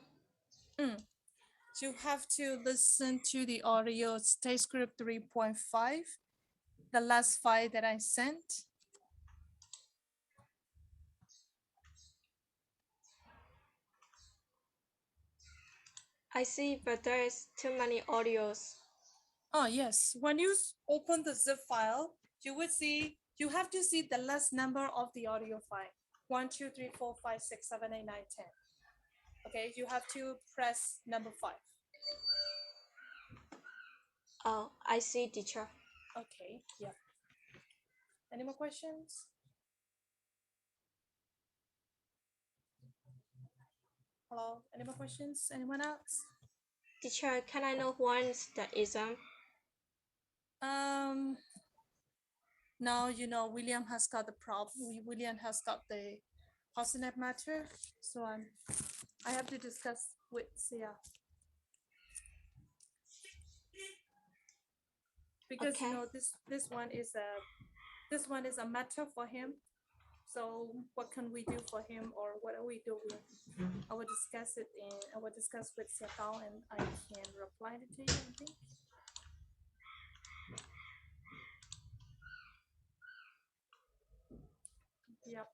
Speaker 1: You have to listen to the audio text script 3.5, the last file that I sent.
Speaker 10: I see, but there is too many audios.
Speaker 1: Oh, yes. When you open the zip file, you will see, you have to see the last number of the audio file. 1, 2, 3, 4, 5, 6, 7, 8, 9, 10. Okay, you have to press number 5.
Speaker 10: Oh, I see, teacher.
Speaker 1: Okay, yeah. Any more questions? Hello, any more questions? Anyone else?
Speaker 10: Teacher, can I know when's the exam?
Speaker 1: Now William has got the problem. William has got the positive matter, so I have to discuss with Sia. Because
Speaker 10: okay.
Speaker 1: This one is a matter for him. So what can we do for him, or what are we doing? I will discuss it and I will discuss with Sia Tao, and I can reply to you, I think. Yep.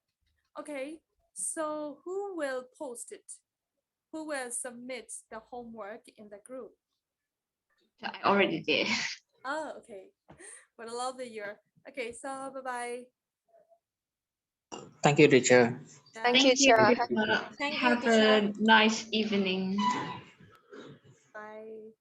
Speaker 1: Okay. So who will post it? Who will submit the homework in the group?
Speaker 6: I already did.
Speaker 1: Oh, okay. What a lovely year. Okay, so bye-bye.
Speaker 3: Thank you, teacher.
Speaker 2: Thank you, teacher.
Speaker 6: Have a nice evening.
Speaker 1: Bye.